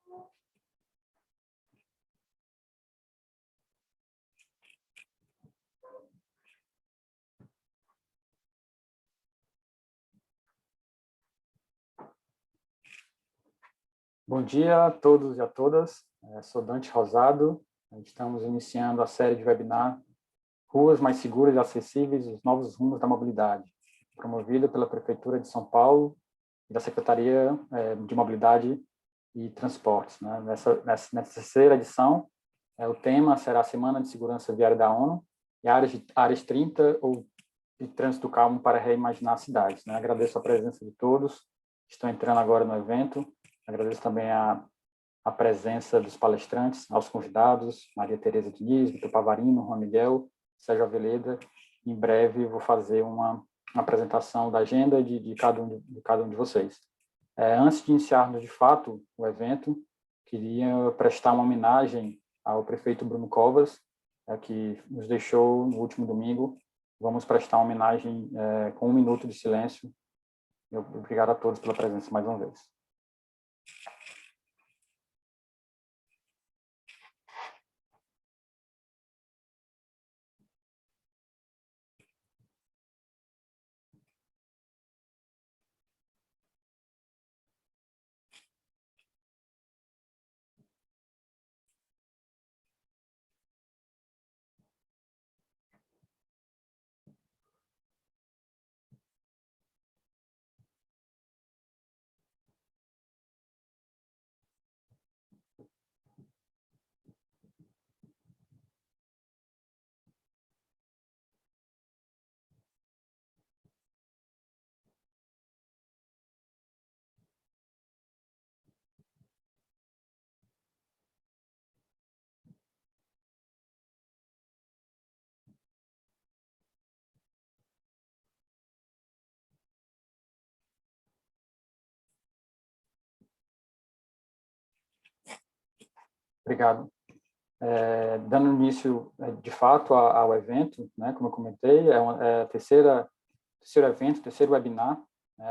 Bom dia a todos e a todas. Sou Dante Rosado. Estamos iniciando a série de webinar Ruas Mais Seguras e Acessíveis, os Novos Rumos da Mobilidade, promovida pela Prefeitura de São Paulo e da Secretaria de Mobilidade e Transportes. Nessa terceira edição, o tema será a Semana de Segurança Viária da ONU e áreas 30 ou de trânsito calmo para reimaginar as cidades. Agradeço a presença de todos que estão entrando agora no evento. Agradeço também a presença dos palestrantes, aos convidados, Maria Tereza Diniz, Vitor Pavarino, Juan Miguel, Sérgio Aveleda. Em breve vou fazer uma apresentação da agenda de cada um de vocês. Antes de iniciarmos de fato o evento, queria prestar uma homenagem ao prefeito Bruno Covas, que nos deixou no último domingo. Vamos prestar uma homenagem com 1 minuto de silêncio. Obrigado a todos pela presença mais uma vez. Obrigado. Dando início, de fato, ao evento, como eu comentei, é o terceiro evento, terceiro webinar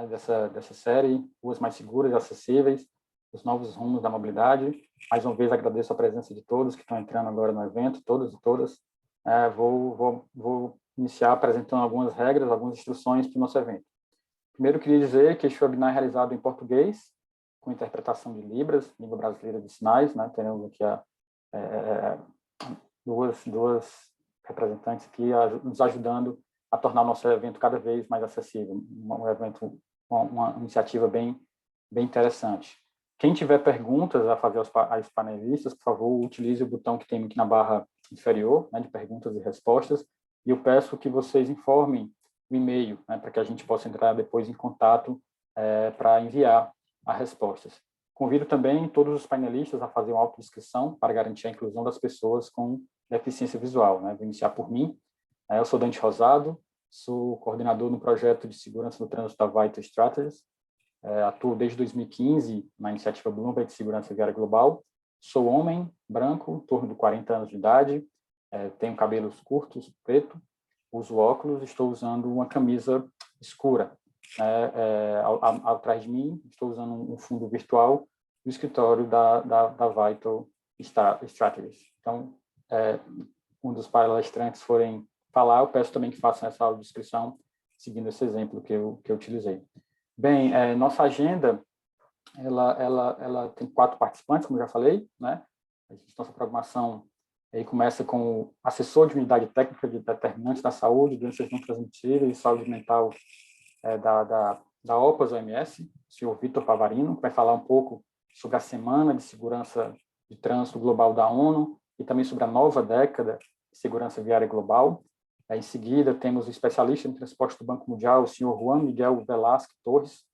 dessa série, Ruas Mais Seguras e Acessíveis, os Novos Rumos da Mobilidade. Mais uma vez, agradeço a presença de todos que estão entrando agora no evento, todos e todas. Vou iniciar apresentando algumas regras, algumas instruções para o nosso evento. Primeiro, queria dizer que este webinar é realizado em português, com interpretação de Libras, Língua Brasileira de Sinais. Temos aqui duas representantes aqui nos ajudando a tornar o nosso evento cada vez mais acessível. Um evento, uma iniciativa bem interessante. Quem tiver perguntas a fazer aos panelistas, por favor, utilize o botão que tem aqui na barra inferior, de perguntas e respostas, e eu peço que vocês informem o e-mail, para que a gente possa entrar depois em contato para enviar as respostas. Convido também todos os panelistas a fazer uma autodescrição para garantir a inclusão das pessoas com deficiência visual. Vou iniciar por mim. Eu sou Dante Rosado, sou coordenador no projeto de segurança no trânsito da Vital Strategies. Atuo desde 2015 na iniciativa Bloomberg de Segurança Viária Global. Sou homem, branco, em torno de 40 anos de idade, tenho cabelos curtos, preto, uso óculos, estou usando uma camisa escura. Atrás de mim, estou usando um fundo virtual do escritório da Vital Strategies. Então, um dos palestrantes forem falar, eu peço também que façam essa audiodescrição, seguindo esse exemplo que eu utilizei. Bem, nossa agenda, ela tem 4 participantes, como já falei, Nossa programação aí começa com o assessor de unidade técnica de determinantes da saúde, doenças não transmissíveis e saúde mental da OPAS-OMS, o senhor Vitor Pavarino, que vai falar um pouco sobre a Semana de Segurança de Trânsito Global da ONU e também sobre a nova década de segurança viária global. Em seguida, temos o especialista em transporte do Banco Mundial, o senhor Juan Miguel Velasque Torres,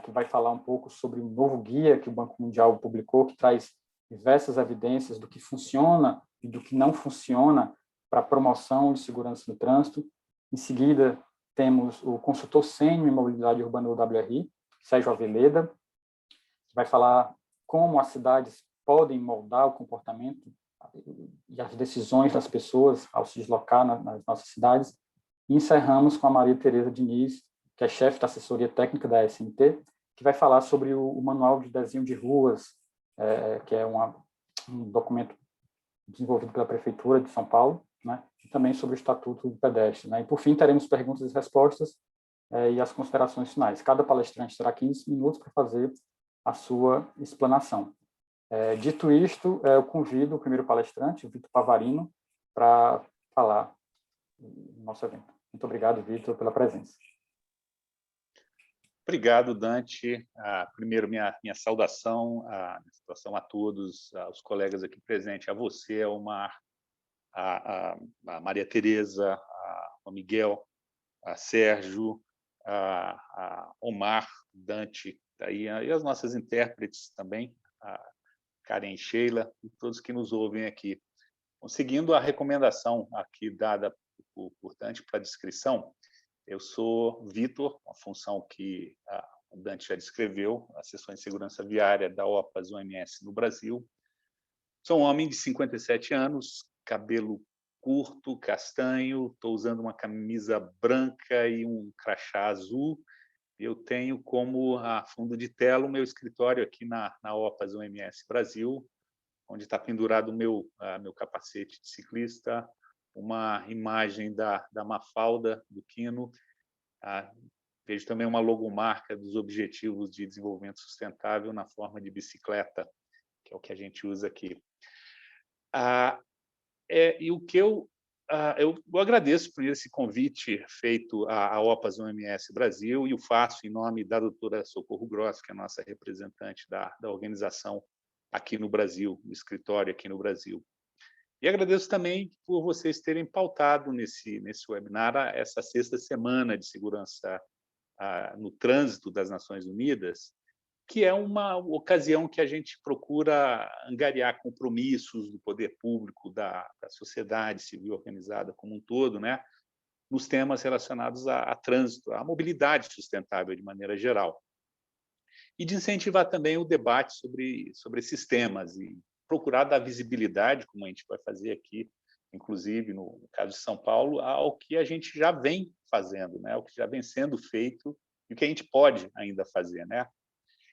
que vai falar um pouco sobre o novo guia que o Banco Mundial publicou, que traz diversas evidências do que funciona e do que não funciona para a promoção de segurança no trânsito. Em seguida, temos o consultor sênior em mobilidade urbana do WRI, Sérgio Aveleda, que vai falar como as cidades podem moldar o comportamento e as decisões das pessoas ao se deslocar nas nossas cidades. E encerramos com a Maria Tereza Diniz, que é chefe da assessoria técnica da SNT, que vai falar sobre o manual de desenho de ruas que é um documento desenvolvido pela Prefeitura de São Paulo, né? E também sobre o Estatuto do Pedestre, né? E, por fim, teremos perguntas e respostas e as considerações finais. Cada palestrante terá 15 minutos para fazer a sua explanação. Dito isto, eu convido o primeiro palestrante, o Vitor Pavarino, para falar no nosso evento. Muito obrigado, Vitor, pela presença. Obrigado, Dante. Primeiro, minha saudação a todos, aos colegas aqui presentes, a você, ao Omar, a Maria Tereza, ao Miguel, a Sérgio, a Omar, Dante, e as nossas intérpretes também, a Karen e Sheila, e todos que nos ouvem aqui. Seguindo a recomendação aqui dada por Dante para a descrição, eu sou Vitor, uma função que o Dante já descreveu, a seção de segurança viária da OPAS OMS no Brasil. Sou um homem de 57 anos, cabelo curto, castanho, estou usando uma camisa branca e um crachá azul. Eu tenho como fundo de tela o meu escritório aqui na OPAS OMS Brasil, onde está pendurado o meu capacete de ciclista, uma imagem da Mafalda, do Quino. Vejo também uma logomarca dos Objetivos de Desenvolvimento Sustentável na forma de bicicleta, que é o que a gente usa aqui. E o que eu agradeço por esse convite feito à OPAS OMS Brasil, e o faço em nome da doutora Socorro Gross, que é a nossa representante da organização aqui no Brasil, no escritório aqui no Brasil. E agradeço também por vocês terem pautado nesse webinar essa 6ª semana de segurança no trânsito das Nações Unidas, que é uma ocasião que a gente procura angariar compromissos do poder público, da sociedade civil organizada como um todo, né, nos temas relacionados a trânsito, à mobilidade sustentável de maneira geral. E de incentivar também o debate sobre esses temas e procurar dar visibilidade, como a gente vai fazer aqui, inclusive no caso de São Paulo, ao que a gente já vem fazendo, né? O que já vem sendo feito e o que a gente pode ainda fazer, né?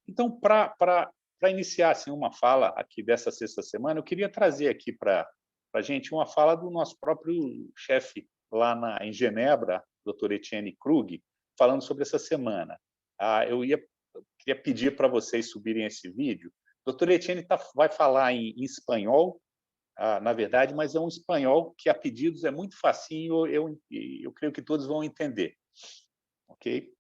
Então, para iniciar assim, uma fala aqui dessa 6ª semana, eu queria trazer aqui para a gente uma fala do nosso próprio chefe lá em Genebra, Dr. Etienne Krug, falando sobre essa semana. Eu queria pedir para vocês subirem esse vídeo. O Dr. Etienne vai falar em espanhol, na verdade, mas é um espanhol que, a pedidos, é muito facinho, eu creio que todos vão entender. Ok?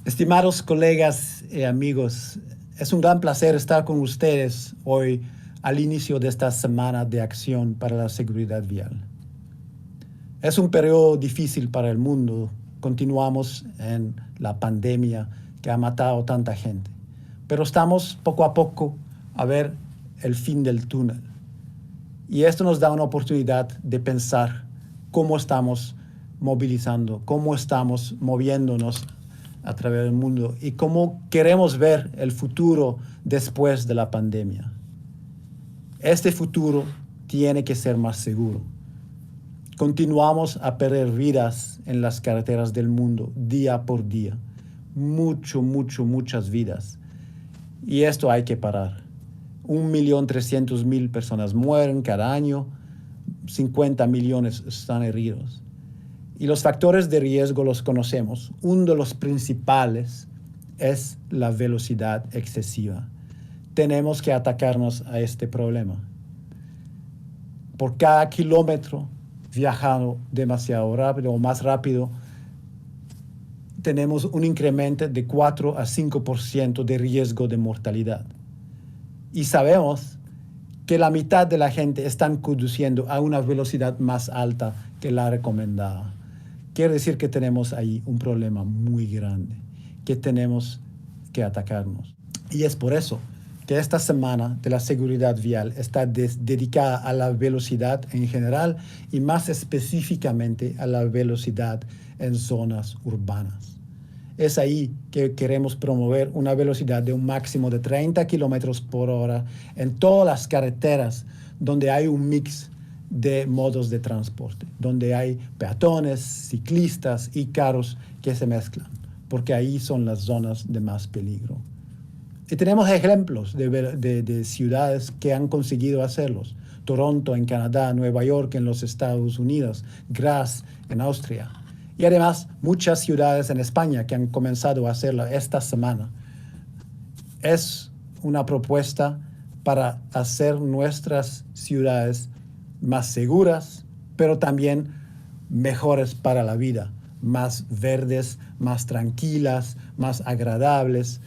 Estimados colegas y amigos, es un gran placer estar con ustedes hoy al inicio de esta semana de acción para la seguridad vial. Es un periodo difícil para el mundo. Continuamos en la pandemia que ha matado tanta gente, pero estamos poco a poco a ver el fin del túnel. Y esto nos da una oportunidad de pensar cómo estamos movilizando, cómo estamos moviéndonos a través del mundo y cómo queremos ver el futuro después de la pandemia. Este futuro tiene que ser más seguro. Continuamos a perder vidas en las carreteras del mundo día por día. Muchas vidas. Y esto hay que parar. 1.300.000 personas mueren cada año, 50 millones están heridos. Y los factores de riesgo los conocemos. Uno de los principales es la velocidad excesiva. Tenemos que atacarnos a este problema. Por cada kilómetro viajando demasiado rápido o más rápido, tenemos un incremento de 4 a 5% de riesgo de mortalidad. Y sabemos que la mitad de la gente están conduciendo a una velocidad más alta que la recomendada. Quiere decir que tenemos ahí un problema muy grande, que tenemos que atacarnos. Y es por eso que esta semana de la seguridad vial está dedicada a la velocidad en general y más específicamente a la velocidad en zonas urbanas. Es ahí que queremos promover una velocidad de un máximo de 30 kilómetros por hora en todas las carreteras donde hay un mix de modos de transporte, donde hay peatones, ciclistas y carros que se mezclan, porque ahí son las zonas de más peligro. Y tenemos ejemplos de ciudades que han conseguido hacerlos. Toronto en Canadá, Nueva York en los Estados Unidos, Graz en Austria. Y además muchas ciudades en España que han comenzado a hacerlo esta semana. Es una propuesta para hacer nuestras ciudades más seguras, pero también mejores para la vida, más verdes, más tranquilas, más agradables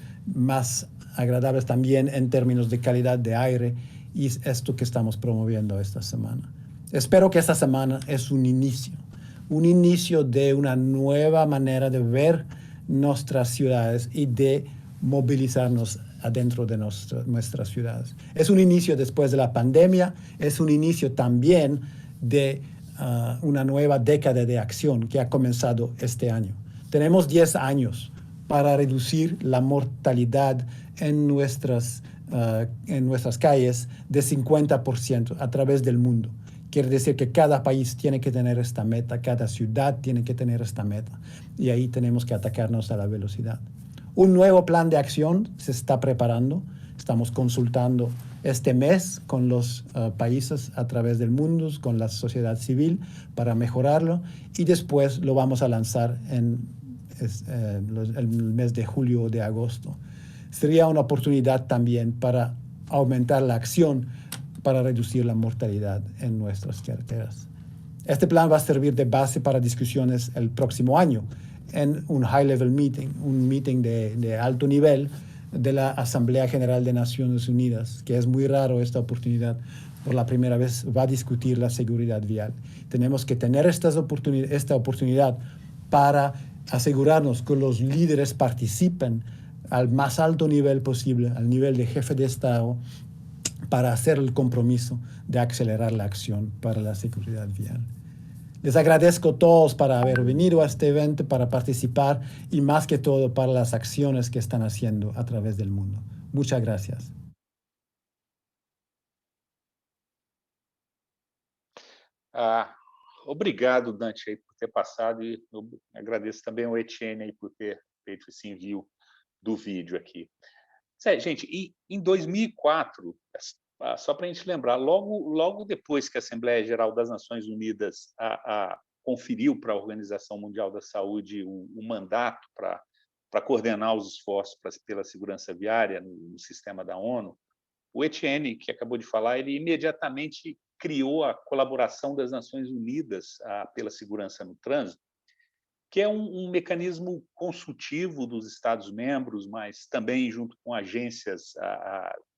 también en términos de calidad de aire, y es esto que estamos promoviendo esta semana. Espero que esta semana es un inicio de una nueva manera de ver nuestras ciudades y de movilizarnos adentro de nuestras ciudades. Es un inicio después de la pandemia, es un inicio también de una nueva década de acción que ha comenzado este año. Tenemos 10 años para reducir la mortalidad en nuestras calles de 50% a través del mundo. Quiere decir que cada país tiene que tener esta meta, cada ciudad tiene que tener esta meta, y ahí tenemos que atacarnos a la velocidad. Un nuevo plan de acción se está preparando. Estamos consultando este mes con los países a través del mundo, con la sociedad civil, para mejorarlo, y después lo vamos a lanzar en el mes de julio o de agosto. Sería una oportunidad también para aumentar la acción para reducir la mortalidad en nuestras carreteras. Este plan va a servir de base para discusiones el próximo año en un high-level meeting, un meeting de alto nivel de la Asamblea General de Naciones Unidas, que es muy raro esta oportunidad. Por la primera vez va a discutir la seguridad vial. Tenemos que tener esta oportunidad para asegurarnos que los líderes participen al más alto nivel posible, al nivel de jefe de Estado, para hacer el compromiso de acelerar la acción para la seguridad vial. Les agradezco a todos por haber venido a este evento, para participar y más que todo para las acciones que están haciendo a través del mundo. Muchas gracias. Obrigado, Dante, aí, por ter passado, e eu agradeço também ao Etienne aí, por ter feito esse envio do vídeo aqui. Gente, em 2004, só para a gente lembrar, logo depois que a Assembleia Geral das Nações Unidas conferiu para a Organização Mundial da Saúde o mandato para coordenar os esforços pela segurança viária no sistema da ONU, o Etienne, que acabou de falar, ele imediatamente criou a Colaboração das Nações Unidas pela Segurança no Trânsito, que é um mecanismo consultivo dos Estados-membros, mas também junto com agências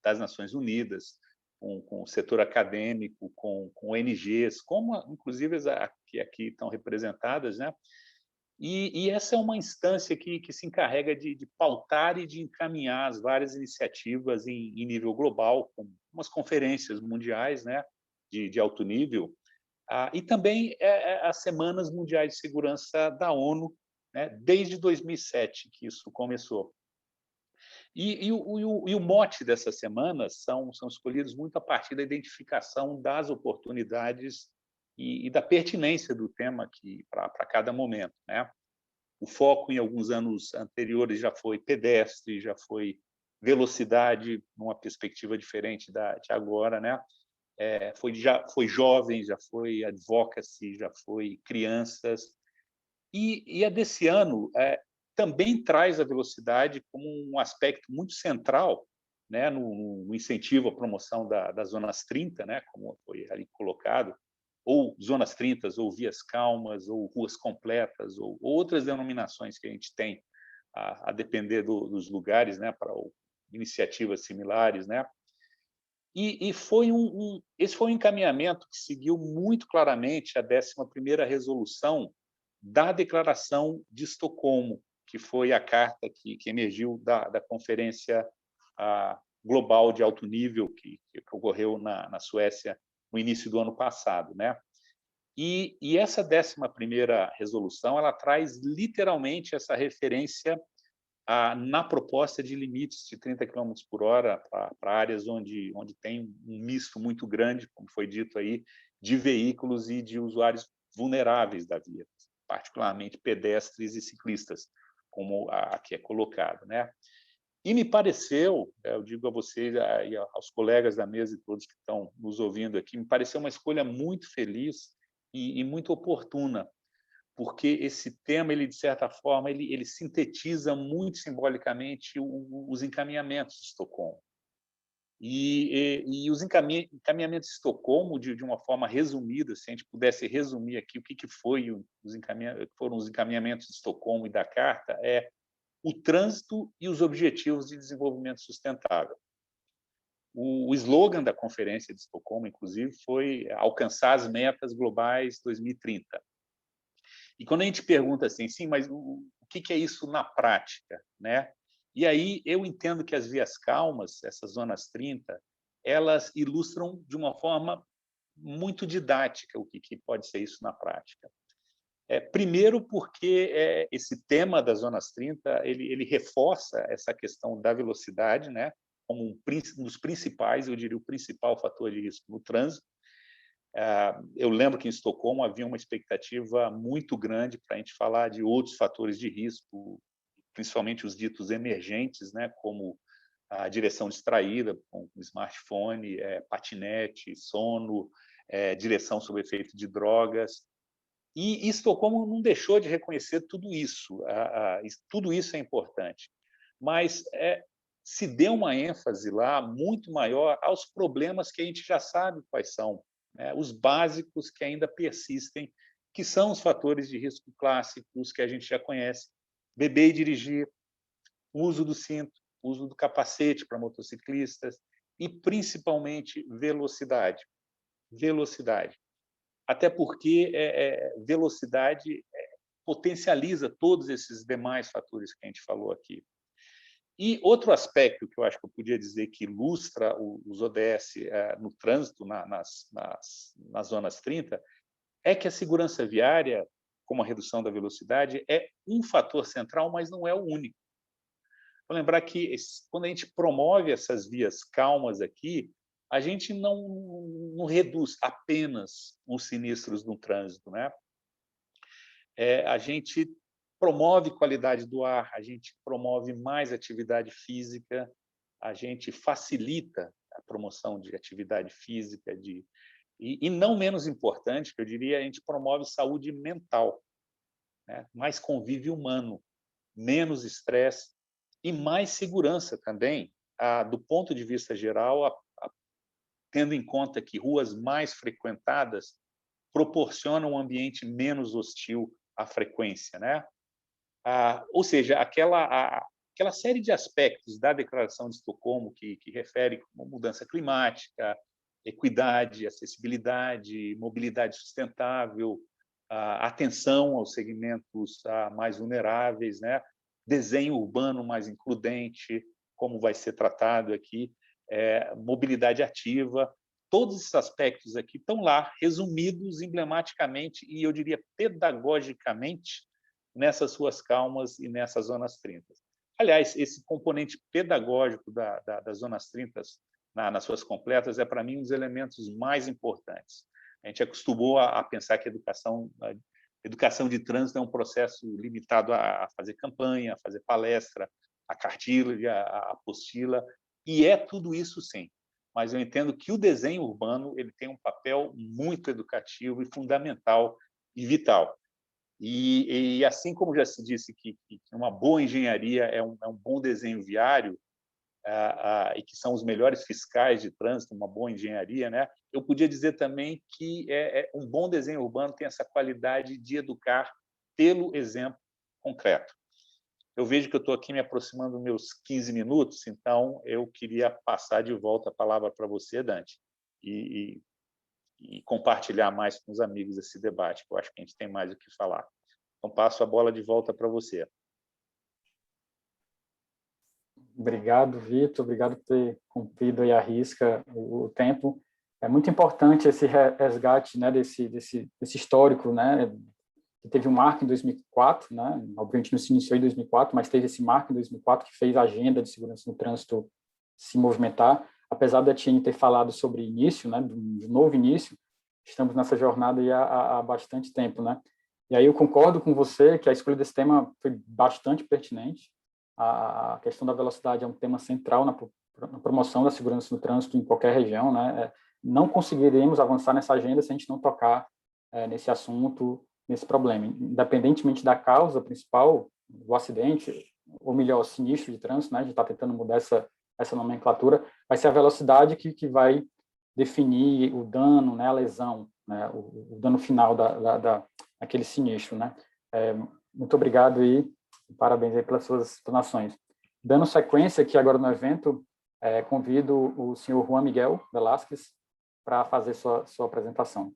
das Nações Unidas, com o setor acadêmico, com ONGs, como inclusive as que aqui estão representadas, né? E essa é uma instância que se encarrega de pautar e de encaminhar as várias iniciativas em nível global, com umas conferências mundiais, né, de alto nível, e também as Semanas Mundiais de Segurança da ONU, né, desde 2007 que isso começou. E o mote dessas semanas são escolhidos muito a partir da identificação das oportunidades e da pertinência do tema para cada momento, né? O foco em alguns anos anteriores já foi pedestre, já foi velocidade, numa perspectiva diferente de agora, né? Já foi jovens, já foi advocacy, já foi crianças. E a desse ano também traz a velocidade como um aspecto muito central, né, no incentivo à promoção das zonas 30, né, como foi ali colocado, ou zonas 30, ou vias calmas, ou ruas completas, ou outras denominações que a gente tem, a depender dos lugares, né, para iniciativas similares, né. E esse foi um encaminhamento que seguiu muito claramente a 11ª resolução da Declaração de Estocolmo, que foi a carta que emergiu da Conferência Global de Alto Nível que ocorreu na Suécia no início do ano passado, né? E essa 11ª resolução, ela traz literalmente essa referência na proposta de limites de 30 km por hora para áreas onde tem um misto muito grande, como foi dito aí, de veículos e de usuários vulneráveis da via, particularmente pedestres e ciclistas, como aqui é colocado, né? E me pareceu, eu digo a vocês e aos colegas da mesa e todos que estão nos ouvindo aqui, me pareceu uma escolha muito feliz e muito oportuna, porque esse tema, ele de certa forma, ele sintetiza muito simbolicamente os encaminhamentos de Estocolmo. E os encaminhamentos de Estocolmo, de uma forma resumida, se a gente pudesse resumir aqui o que foram os encaminhamentos de Estocolmo e da Carta, o trânsito e os objetivos de desenvolvimento sustentável. O slogan da Conferência de Estocolmo, inclusive, foi alcançar as metas globais 2030. E quando a gente pergunta assim, sim, mas o que é isso na prática, né? E aí eu entendo que as vias calmas, essas zonas 30, elas ilustram de uma forma muito didática o que pode ser isso na prática. Primeiro porque esse tema das zonas 30, ele reforça essa questão da velocidade, né, como um dos principais, eu diria o principal fator de risco no trânsito. Eu lembro que em Estocolmo havia uma expectativa muito grande para a gente falar de outros fatores de risco, principalmente os ditos emergentes, né, como a direção distraída, com smartphone, patinete, sono, direção sob efeito de drogas. E Estocolmo não deixou de reconhecer tudo isso. Tudo isso é importante. Mas se deu uma ênfase lá muito maior aos problemas que a gente já sabe quais são, né? Os básicos que ainda persistem, que são os fatores de risco clássicos que a gente já conhece: beber e dirigir, uso do cinto, uso do capacete para motociclistas e, principalmente, velocidade. Velocidade. Até porque velocidade potencializa todos esses demais fatores que a gente falou aqui. E outro aspecto que eu acho que eu podia dizer que ilustra os ODS no trânsito, nas zonas 30, é que a segurança viária, como a redução da velocidade, é um fator central, mas não é o único. Vou lembrar que quando a gente promove essas vias calmas aqui, a gente não reduz apenas os sinistros no trânsito, né? A gente promove qualidade do ar, a gente promove mais atividade física, a gente facilita a promoção de atividade física, e não menos importante, que eu diria, a gente promove saúde mental, né? Mais convívio humano, menos estresse e mais segurança também, do ponto de vista geral, tendo em conta que ruas mais frequentadas proporcionam um ambiente menos hostil à frequência, né? Ou seja, aquela série de aspectos da Declaração de Estocolmo que refere como mudança climática, equidade, acessibilidade, mobilidade sustentável, atenção aos segmentos mais vulneráveis, né? Desenho urbano mais includente, como vai ser tratado aqui, mobilidade ativa, todos esses aspectos aqui estão lá, resumidos emblematicamente e, eu diria, pedagogicamente, nessas ruas calmas e nessas zonas 30. Aliás, esse componente pedagógico das zonas 30 nas suas completas para mim, um dos elementos mais importantes. A gente acostumou a pensar que a educação de trânsito é um processo limitado a fazer campanha, a fazer palestra, a cartilha, a apostila, e tudo isso sim. Mas eu entendo que o desenho urbano ele tem um papel muito educativo e fundamental e vital. E assim como já se disse que uma boa engenharia é um bom desenho viário, e que são os melhores fiscais de trânsito, uma boa engenharia, né? Eu podia dizer também que um bom desenho urbano tem essa qualidade de educar pelo exemplo concreto. Eu vejo que eu estou aqui me aproximando dos meus 15 minutos, então eu queria passar de volta a palavra para você, Dante, e compartilhar mais com os amigos esse debate, que eu acho que a gente tem mais o que falar. Então, passo a bola de volta para você. Obrigado, Vitor. Obrigado por ter cumprido aí à risca o tempo. É muito importante esse resgate, né, desse histórico, né, que teve um marco em 2004, né, obviamente não se iniciou em 2004, mas teve esse marco em 2004 que fez a agenda de segurança no trânsito se movimentar. Apesar da Etienne ter falado sobre início, né, do novo início, estamos nessa jornada aí há bastante tempo, né. E aí eu concordo com você que a escolha desse tema foi bastante pertinente. A questão da velocidade é um tema central na promoção da segurança no trânsito em qualquer região, né. Não conseguiremos avançar nessa agenda se a gente não tocar nesse assunto, nesse problema. Independentemente da causa principal, do acidente, ou melhor, sinistro de trânsito, né, a gente está tentando mudar essa nomenclatura, vai ser a velocidade que vai definir o dano, né, a lesão, né, o dano final daquele sinistro, né. Muito obrigado e parabéns aí pelas suas explanações. Dando sequência aqui agora no evento, convido o senhor Juan Miguel Velázquez para fazer sua apresentação.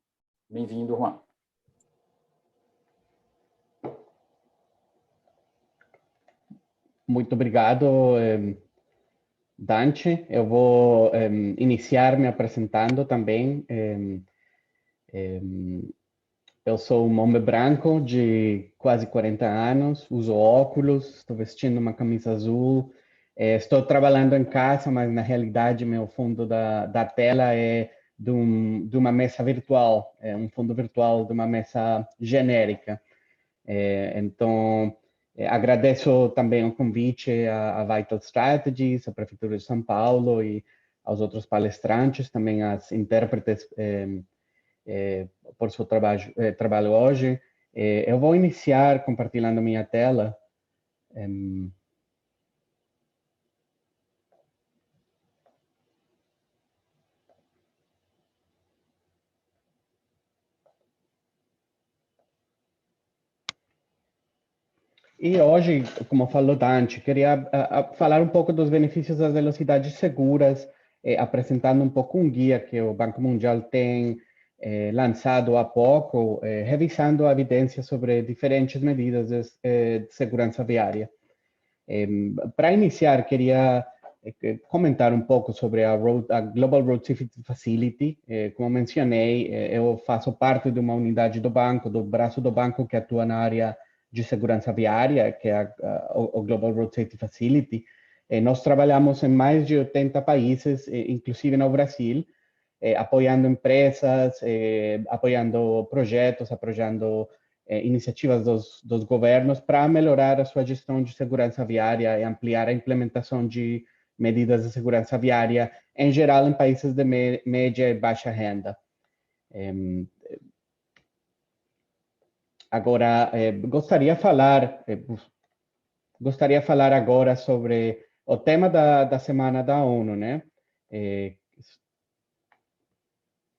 Bem-vindo, Juan. Muito obrigado, Dante. Eu vou iniciar me apresentando também. Eu sou um homem branco de quase 40 anos, uso óculos, estou vestindo uma camisa azul, estou trabalhando em casa, mas na realidade meu fundo da tela é de uma mesa virtual, um fundo virtual de uma mesa genérica. Então, agradeço também o convite à Vital Strategies, à Prefeitura de São Paulo e aos outros palestrantes, também às intérpretes por seu trabalho hoje. Eu vou iniciar compartilhando minha tela. E hoje, como falou Dante, queria falar um pouco dos benefícios das velocidades seguras, apresentando um pouco um guia que o Banco Mundial tem lançado há pouco, revisando a evidência sobre diferentes medidas de segurança viária. Para iniciar, queria comentar um pouco sobre a Global Road Safety Facility. Como mencionei, eu faço parte de uma unidade do banco, do braço do banco que atua na área de segurança viária, que é o Global Road Safety Facility. Nós trabalhamos em mais de 80 países, inclusive no Brasil, apoiando empresas, apoiando projetos, apoiando iniciativas dos governos para melhorar a sua gestão de segurança viária e ampliar a implementação de medidas de segurança viária, em geral, em países de média e baixa renda. Agora, gostaria de falar agora sobre o tema da semana da ONU, né?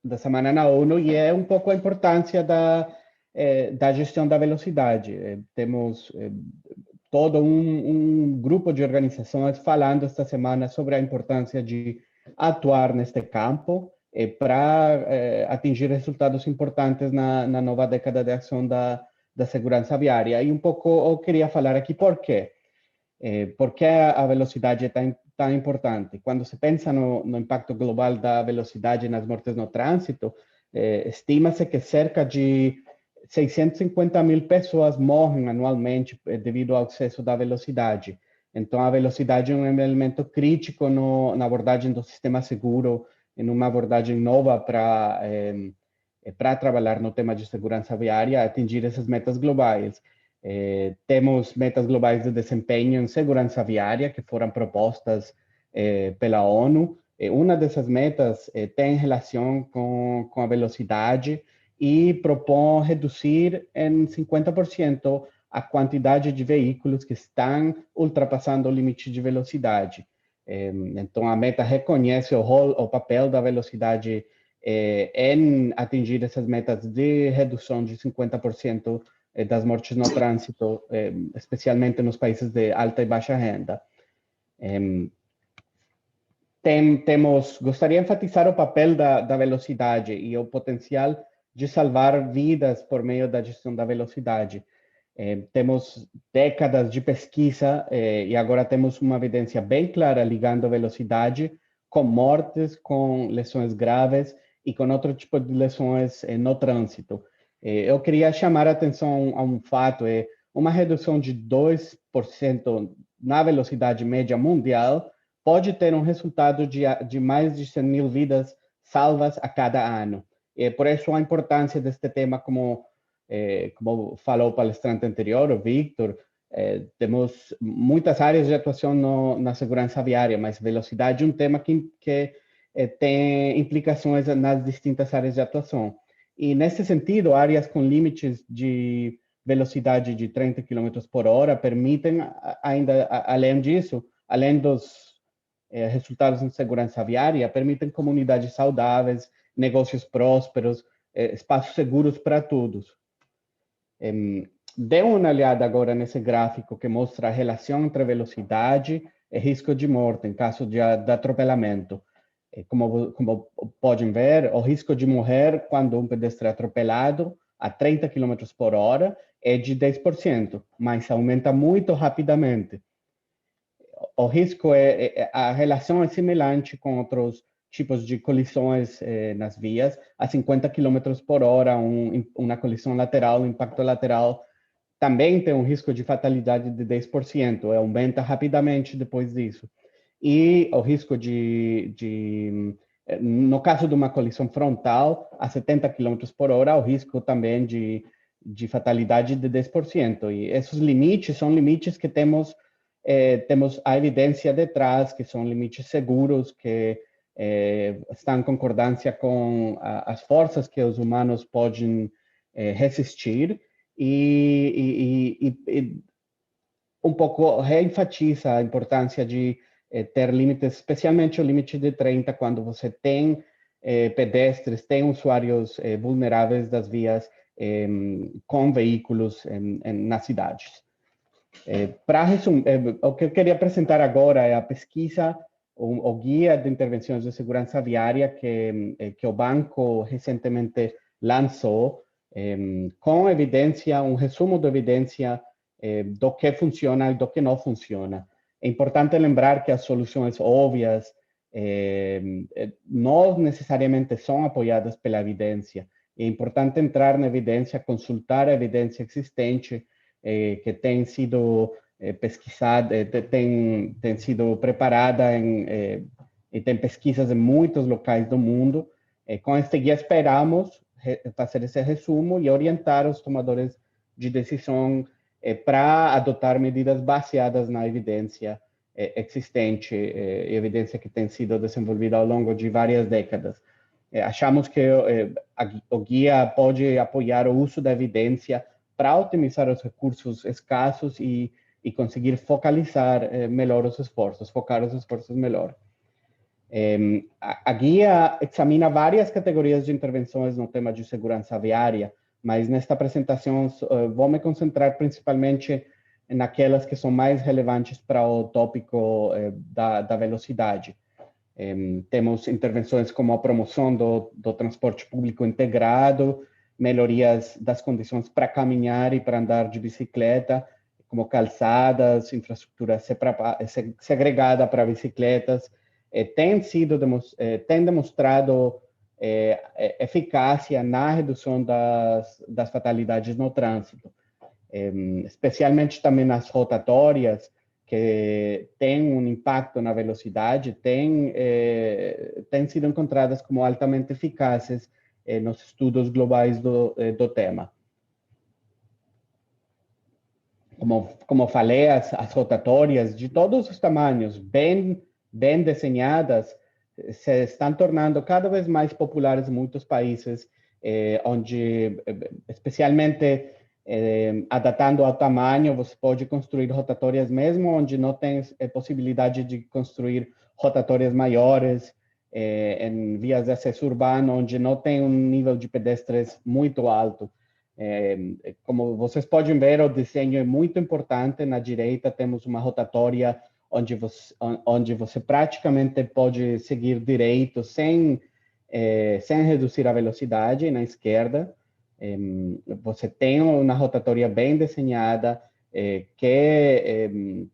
Da semana na ONU, e é um pouco a importância da gestão da velocidade. Temos todo um grupo de organizações falando esta semana sobre a importância de atuar neste campo para atingir resultados importantes na nova década de ação da segurança viária. E um pouco eu queria falar aqui por quê. Por que a velocidade é tão importante? Quando se pensa no impacto global da velocidade nas mortes no trânsito, estima-se que cerca de 650.000 pessoas morrem anualmente devido ao excesso da velocidade. Então, a velocidade é um elemento crítico na abordagem do sistema seguro, em uma abordagem nova para trabalhar no tema de segurança viária, atingir essas metas globais. Temos metas globais de desempenho em segurança viária que foram propostas pela ONU. Uma dessas metas tem relação com a velocidade e propõe reduzir em 50% a quantidade de veículos que estão ultrapassando o limite de velocidade. Então, a meta reconhece o papel da velocidade em atingir essas metas de redução de 50% das mortes no trânsito, especialmente nos países de alta e baixa renda. Gostaria de enfatizar o papel da velocidade e o potencial de salvar vidas por meio da gestão da velocidade. Temos décadas de pesquisa e agora temos uma evidência bem clara ligando a velocidade com mortes, com lesões graves e com outro tipo de lesões no trânsito. Eu queria chamar a atenção a um fato, uma redução de 2% na velocidade média mundial pode ter um resultado de mais de 100 mil vidas salvas a cada ano. Por isso a importância deste tema, como falou o palestrante anterior, o Victor, temos muitas áreas de atuação na segurança viária, mas velocidade é um tema que tem implicações nas distintas áreas de atuação. E, nesse sentido, áreas com limites de velocidade de 30 km por hora permitem, ainda além disso, além dos resultados em segurança viária, permitem comunidades saudáveis, negócios prósperos, espaços seguros para todos. Dê uma olhada agora nesse gráfico que mostra a relação entre velocidade e risco de morte em caso de atropelamento. Como podem ver, o risco de morrer quando um pedestre é atropelado a 30 km por hora é de 10%, mas aumenta muito rapidamente. O risco a relação é semelhante com outros tipos de colisões nas vias. A 50 km por hora, uma colisão lateral, um impacto lateral, também tem um risco de fatalidade de 10%, aumenta rapidamente depois disso. E o risco no caso de uma colisão frontal, a 70 km por hora, o risco também de fatalidade de 10%. E esses limites são limites que temos a evidência detrás, que são limites seguros, que estão em concordância com as forças que os humanos podem resistir, e um pouco reenfatiza a importância de ter limites, especialmente o limite de 30, quando você tem pedestres, tem usuários vulneráveis das vias com veículos nas cidades. Para resumir, o que eu queria apresentar agora é a pesquisa, o guia de intervenções de segurança viária que o banco recentemente lançou, com evidência, um resumo de evidência do que funciona e do que não funciona. É importante lembrar que as soluções óbvias não necessariamente são apoiadas pela evidência. É importante entrar na evidência, consultar a evidência existente que tem sido pesquisada, tem sido preparada e tem pesquisas em muitos locais do mundo. Com este guia esperamos fazer esse resumo e orientar os tomadores de decisão para adotar medidas baseadas na evidência existente, evidência que tem sido desenvolvida ao longo de várias décadas. Achamos que o guia pode apoiar o uso da evidência para otimizar os recursos escassos e conseguir focalizar melhor os esforços, focar os esforços melhor. A guia examina várias categorias de intervenções no tema de segurança viária, mas nesta apresentação vou me concentrar principalmente naquelas que são mais relevantes para o tópico da velocidade. Temos intervenções como a promoção do transporte público integrado, melhorias das condições para caminhar e para andar de bicicleta, como calçadas, infraestrutura segregada para bicicletas, tem demonstrado eficácia na redução das fatalidades no trânsito, especialmente também nas rotatórias, que têm um impacto na velocidade, têm sido encontradas como altamente eficazes nos estudos globais do tema. Como falei, as rotatórias de todos os tamanhos, bem desenhadas, se estão tornando cada vez mais populares em muitos países, onde, especialmente adaptando ao tamanho, você pode construir rotatórias mesmo onde não tem possibilidade de construir rotatórias maiores, em vias de acesso urbano, onde não tem um nível de pedestres muito alto. Como vocês podem ver, o desenho é muito importante. Na direita temos uma rotatória onde você praticamente pode seguir direito sem reduzir a velocidade. Na esquerda, você tem uma rotatória bem desenhada que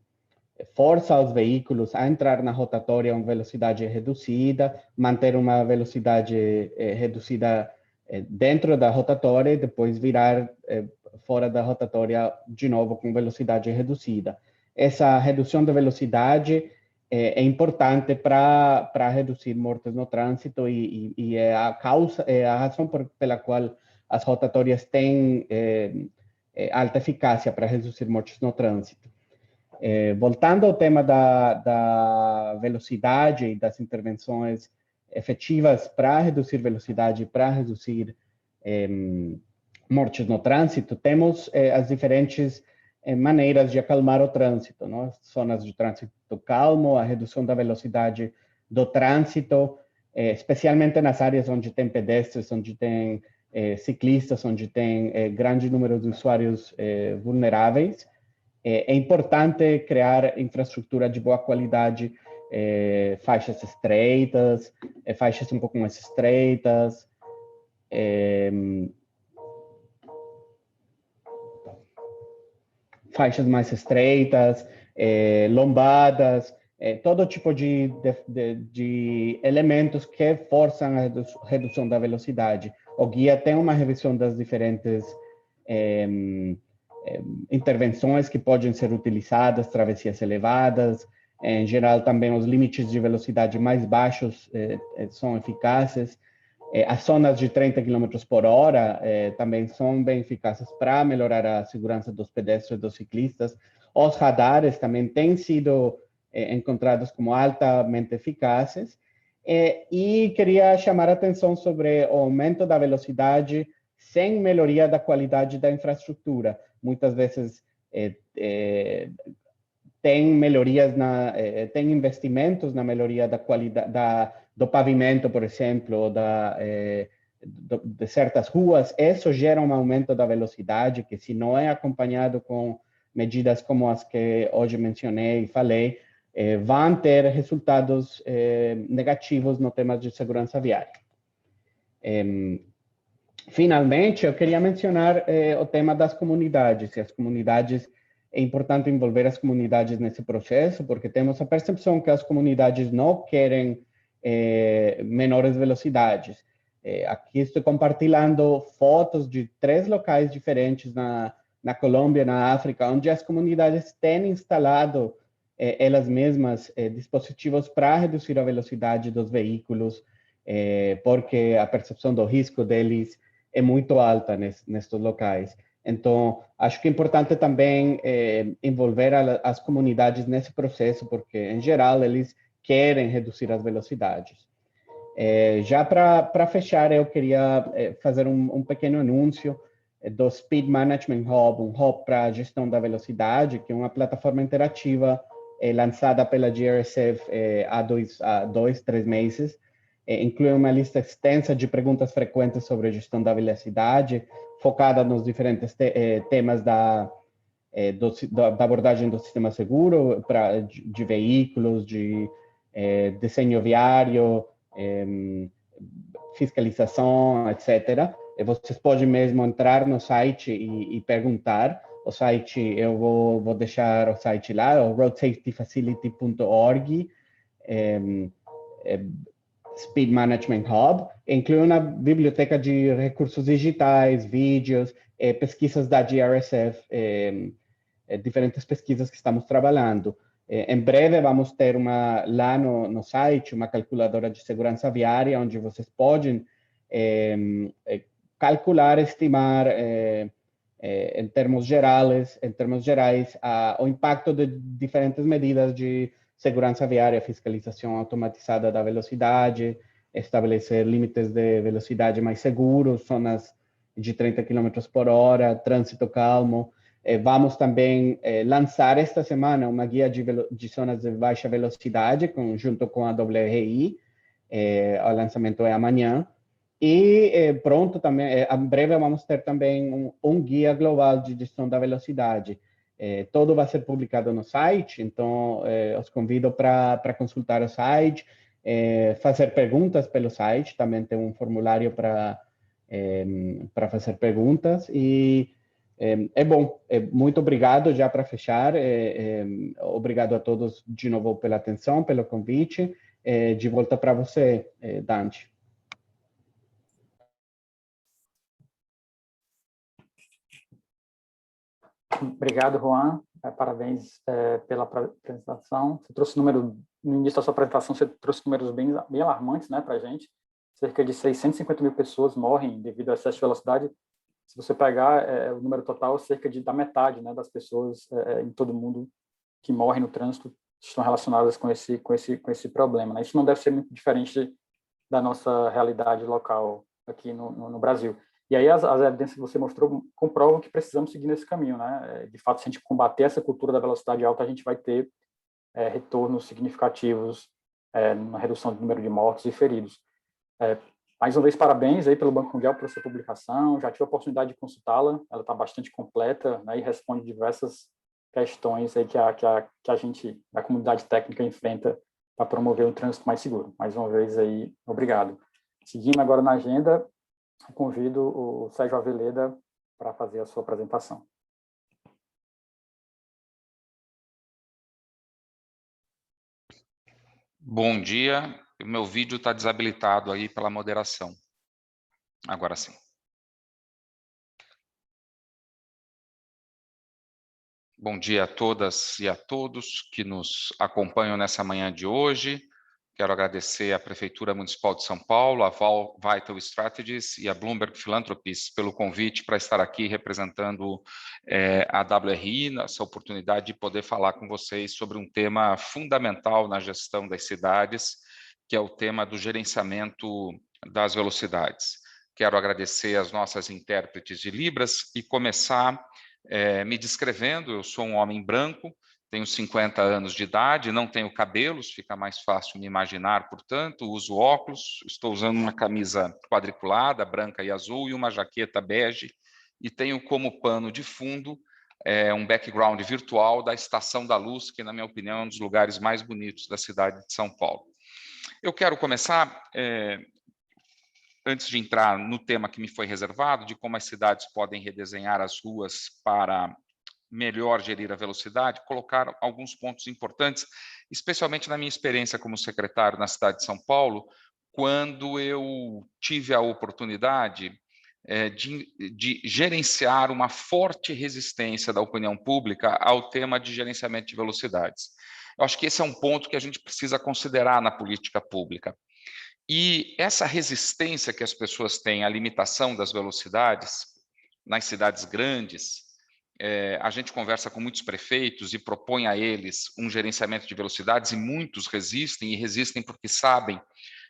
força os veículos a entrar na rotatória a uma velocidade reduzida, manter uma velocidade reduzida dentro da rotatória e depois virar fora da rotatória de novo com velocidade reduzida. Essa redução de velocidade é importante para reduzir mortes no trânsito e é a razão pela qual as rotatórias têm alta eficácia para reduzir mortes no trânsito. Voltando ao tema da velocidade e das intervenções efetivas para reduzir velocidade, para reduzir mortes no trânsito, temos as diferentes maneiras de acalmar o trânsito, não? Zonas de trânsito calmo, a redução da velocidade do trânsito, especialmente nas áreas onde tem pedestres, onde tem ciclistas, onde tem grande número de usuários vulneráveis. É importante criar infraestrutura de boa qualidade, faixas estreitas, faixas um pouco mais estreitas, faixas mais estreitas, lombadas, todo tipo de elementos que forçam a redução da velocidade. O guia tem uma revisão das diferentes intervenções que podem ser utilizadas, travessias elevadas, em geral também os limites de velocidade mais baixos são eficazes. As zonas de 30 km por hora também são bem eficazes para melhorar a segurança dos pedestres e dos ciclistas. Os radares também têm sido encontrados como altamente eficazes. E queria chamar a atenção sobre o aumento da velocidade sem melhoria da qualidade da infraestrutura. Muitas vezes tem melhorias, tem investimentos na melhoria da qualidade do pavimento, por exemplo, de certas ruas. Isso gera um aumento da velocidade que, se não é acompanhado com medidas como as que hoje mencionei e falei, vão ter resultados negativos no tema de segurança viária. Finalmente, eu queria mencionar o tema das comunidades. E as comunidades, é importante envolver as comunidades nesse processo, porque temos a percepção que as comunidades não querem menores velocidades. Aqui estou compartilhando fotos de 3 locais diferentes na Colômbia, na África, onde as comunidades têm instalado elas mesmas dispositivos para reduzir a velocidade dos veículos, porque a percepção do risco deles é muito alta nestes locais. Então, acho que é importante também envolver as comunidades nesse processo, porque, em geral, eles querem reduzir as velocidades. Já para fechar, eu queria fazer um pequeno anúncio do Speed Management Hub, um hub para gestão da velocidade, que é uma plataforma interativa lançada pela GRSF há 2-3 meses. Inclui uma lista extensa de perguntas frequentes sobre a gestão da velocidade, focada nos diferentes temas da abordagem do sistema seguro de veículos, de desenho viário, fiscalização, etc. Vocês podem mesmo entrar no site e perguntar. O site, eu vou deixar o site lá, o roadsafetyfacility.org, Speed Management Hub. Inclui uma biblioteca de recursos digitais, vídeos, pesquisas da GRSF, diferentes pesquisas que estamos trabalhando. Em breve vamos ter lá no site uma calculadora de segurança viária, onde vocês podem calcular, estimar em termos gerais, o impacto de diferentes medidas de segurança viária, fiscalização automatizada da velocidade, estabelecer limites de velocidade mais seguros, zonas de 30 km por hora, trânsito calmo. Vamos também lançar esta semana uma guia de zonas de baixa velocidade, junto com a WRI. O lançamento é amanhã. E pronto, também, em breve vamos ter também um guia global de gestão da velocidade. Todo vai ser publicado no site, então os convido para consultar o site, fazer perguntas pelo site, também tem um formulário para fazer perguntas, e É bom. Muito obrigado já para fechar. Obrigado a todos de novo pela atenção, pelo convite. De volta para você, Dante. Obrigado, Juan. Parabéns pela apresentação. Você trouxe número, no início da sua apresentação, você trouxe números bem alarmantes, né, para a gente. Cerca de 650 mil pessoas morrem devido ao excesso de velocidade. Se você pegar o número total, cerca da metade, né, das pessoas em todo o mundo que morrem no trânsito estão relacionadas com esse problema, né? Isso não deve ser muito diferente da nossa realidade local aqui no Brasil. E aí as evidências que você mostrou comprovam que precisamos seguir nesse caminho, né? De fato, se a gente combater essa cultura da velocidade alta, a gente vai ter retornos significativos na redução do número de mortos e feridos. Mais uma vez, parabéns aí pelo Banco Mundial por essa publicação. Já tive a oportunidade de consultá-la. Ela está bastante completa, né, e responde diversas questões aí que a gente, a comunidade técnica, enfrenta para promover um trânsito mais seguro. Mais uma vez aí, obrigado. Seguindo agora na agenda, convido o Sérgio Aveleda para fazer a sua apresentação. Bom dia. O meu vídeo está desabilitado aí pela moderação. Agora sim. Bom dia a todas e a todos que nos acompanham nessa manhã de hoje. Quero agradecer à Prefeitura Municipal de São Paulo, a Vital Strategies e a Bloomberg Philanthropies pelo convite para estar aqui representando a WRI, nessa oportunidade de poder falar com vocês sobre um tema fundamental na gestão das cidades, que é o tema do gerenciamento das velocidades. Quero agradecer às nossas intérpretes de Libras e começar me descrevendo. Eu sou um homem branco, tenho 50 anos de idade, não tenho cabelos, fica mais fácil me imaginar, portanto, uso óculos, estou usando uma camisa quadriculada, branca e azul, e uma jaqueta bege, e tenho como pano de fundo um background virtual da Estação da Luz, que, na minha opinião, é um dos lugares mais bonitos da cidade de São Paulo. Eu quero começar, antes de entrar no tema que me foi reservado, de como as cidades podem redesenhar as ruas para melhor gerir a velocidade, colocar alguns pontos importantes, especialmente na minha experiência como secretário na cidade de São Paulo, quando eu tive a oportunidade de gerenciar uma forte resistência da opinião pública ao tema de gerenciamento de velocidades. Eu acho que esse é um ponto que a gente precisa considerar na política pública. E essa resistência que as pessoas têm à limitação das velocidades nas cidades grandes, a gente conversa com muitos prefeitos e propõe a eles um gerenciamento de velocidades, e muitos resistem, e resistem porque sabem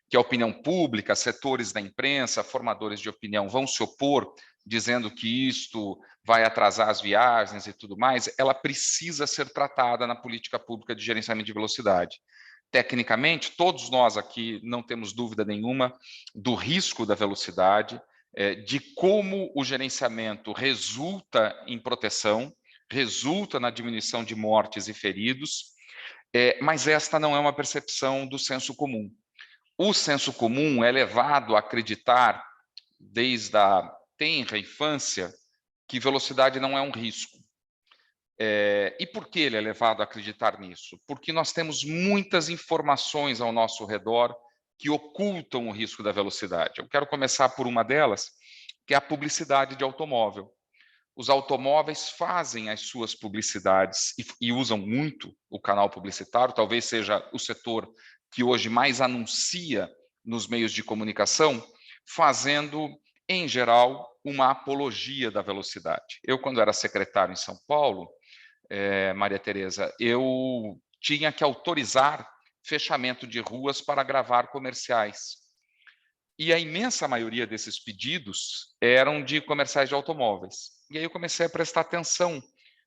que a opinião pública, setores da imprensa, formadores de opinião vão se opor, dizendo que isto vai atrasar as viagens e tudo mais. Ela precisa ser tratada na política pública de gerenciamento de velocidade. Tecnicamente, todos nós aqui não temos dúvida nenhuma do risco da velocidade, de como o gerenciamento resulta em proteção, resulta na diminuição de mortes e feridos, mas esta não é uma percepção do senso comum. O senso comum é levado a acreditar, desde a tenra infância, que velocidade não é um risco. E por que ele é levado a acreditar nisso? Porque nós temos muitas informações ao nosso redor que ocultam o risco da velocidade. Eu quero começar por uma delas, que é a publicidade de automóvel. Os automóveis fazem as suas publicidades e usam muito o canal publicitário, talvez seja o setor que hoje mais anuncia nos meios de comunicação, fazendo, em geral, uma apologia da velocidade. Eu, quando era secretário em São Paulo, Maria Tereza, eu tinha que autorizar fechamento de ruas para gravar comerciais. E a imensa maioria desses pedidos eram de comerciais de automóveis. E aí eu comecei a prestar atenção,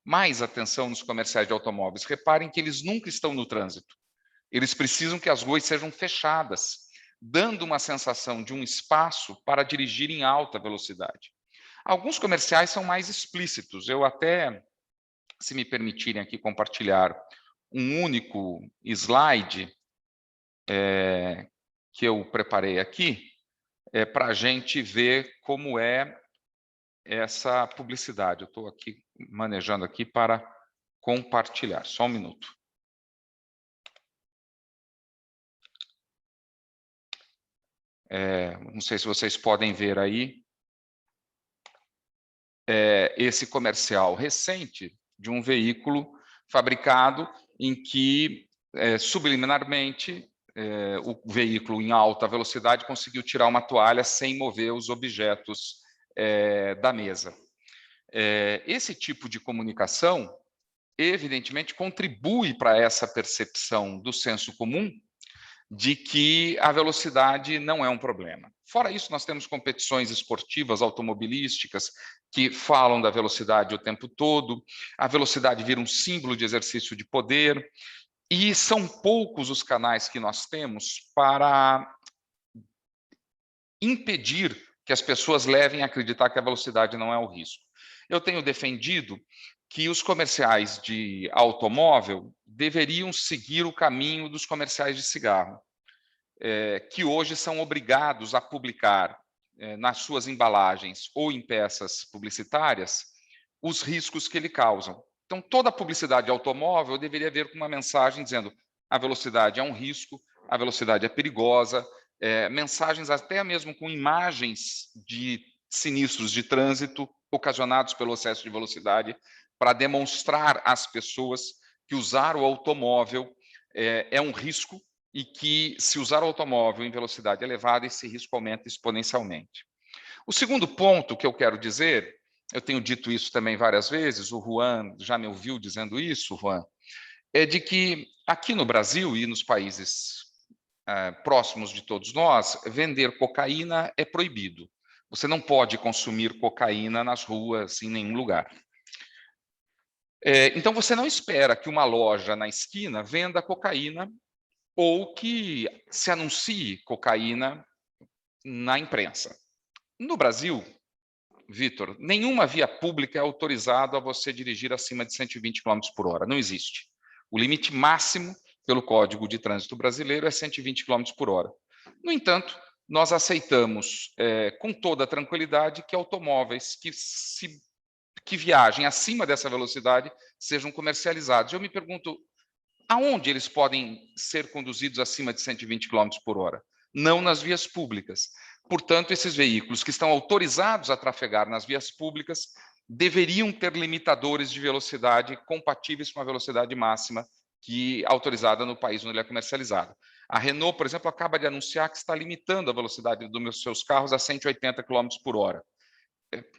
mais atenção nos comerciais de automóveis. Reparem que eles nunca estão no trânsito. Eles precisam que as ruas sejam fechadas, dando uma sensação de um espaço para dirigir em alta velocidade. Alguns comerciais são mais explícitos. Eu até, se me permitirem aqui compartilhar um único slide que eu preparei aqui, para a gente ver como é essa publicidade. Eu estou aqui manejando aqui para compartilhar. Só um minuto. Não sei se vocês podem ver aí. Esse comercial recente de um veículo fabricado em que, subliminarmente, o veículo em alta velocidade conseguiu tirar uma toalha sem mover os objetos da mesa. Esse tipo de comunicação, evidentemente, contribui para essa percepção do senso comum de que a velocidade não é um problema. Fora isso, nós temos competições esportivas automobilísticas que falam da velocidade o tempo todo, a velocidade vira um símbolo de exercício de poder, e são poucos os canais que nós temos para impedir que as pessoas levem a acreditar que a velocidade não é o risco. Eu tenho defendido que os comerciais de automóvel deveriam seguir o caminho dos comerciais de cigarro, que hoje são obrigados a publicar nas suas embalagens ou em peças publicitárias os riscos que ele causam. Então, toda a publicidade de automóvel deveria vir com uma mensagem dizendo a velocidade é um risco, a velocidade é perigosa, mensagens até mesmo com imagens de sinistros de trânsito ocasionados pelo excesso de velocidade, para demonstrar às pessoas que usar o automóvel é um risco e que, se usar o automóvel em velocidade elevada, esse risco aumenta exponencialmente. O segundo ponto que eu quero dizer, eu tenho dito isso também várias vezes, o Juan já me ouviu dizendo isso, Juan, é de que aqui no Brasil e nos países próximos de todos nós, vender cocaína é proibido. Você não pode consumir cocaína nas ruas, em nenhum lugar. Então, você não espera que uma loja na esquina venda cocaína ou que se anuncie cocaína na imprensa. No Brasil, Vitor, nenhuma via pública é autorizada a você dirigir acima de 120 km por hora. Não existe. O limite máximo pelo Código de Trânsito Brasileiro é 120 km por hora. No entanto, nós aceitamos com toda tranquilidade que automóveis que viajem acima dessa velocidade sejam comercializados. Eu me pergunto, aonde eles podem ser conduzidos acima de 120 km por hora? Não nas vias públicas. Portanto, esses veículos que estão autorizados a trafegar nas vias públicas deveriam ter limitadores de velocidade compatíveis com a velocidade máxima autorizada no país onde ele é comercializado. A Renault, por exemplo, acaba de anunciar que está limitando a velocidade dos seus carros a 180 km por hora.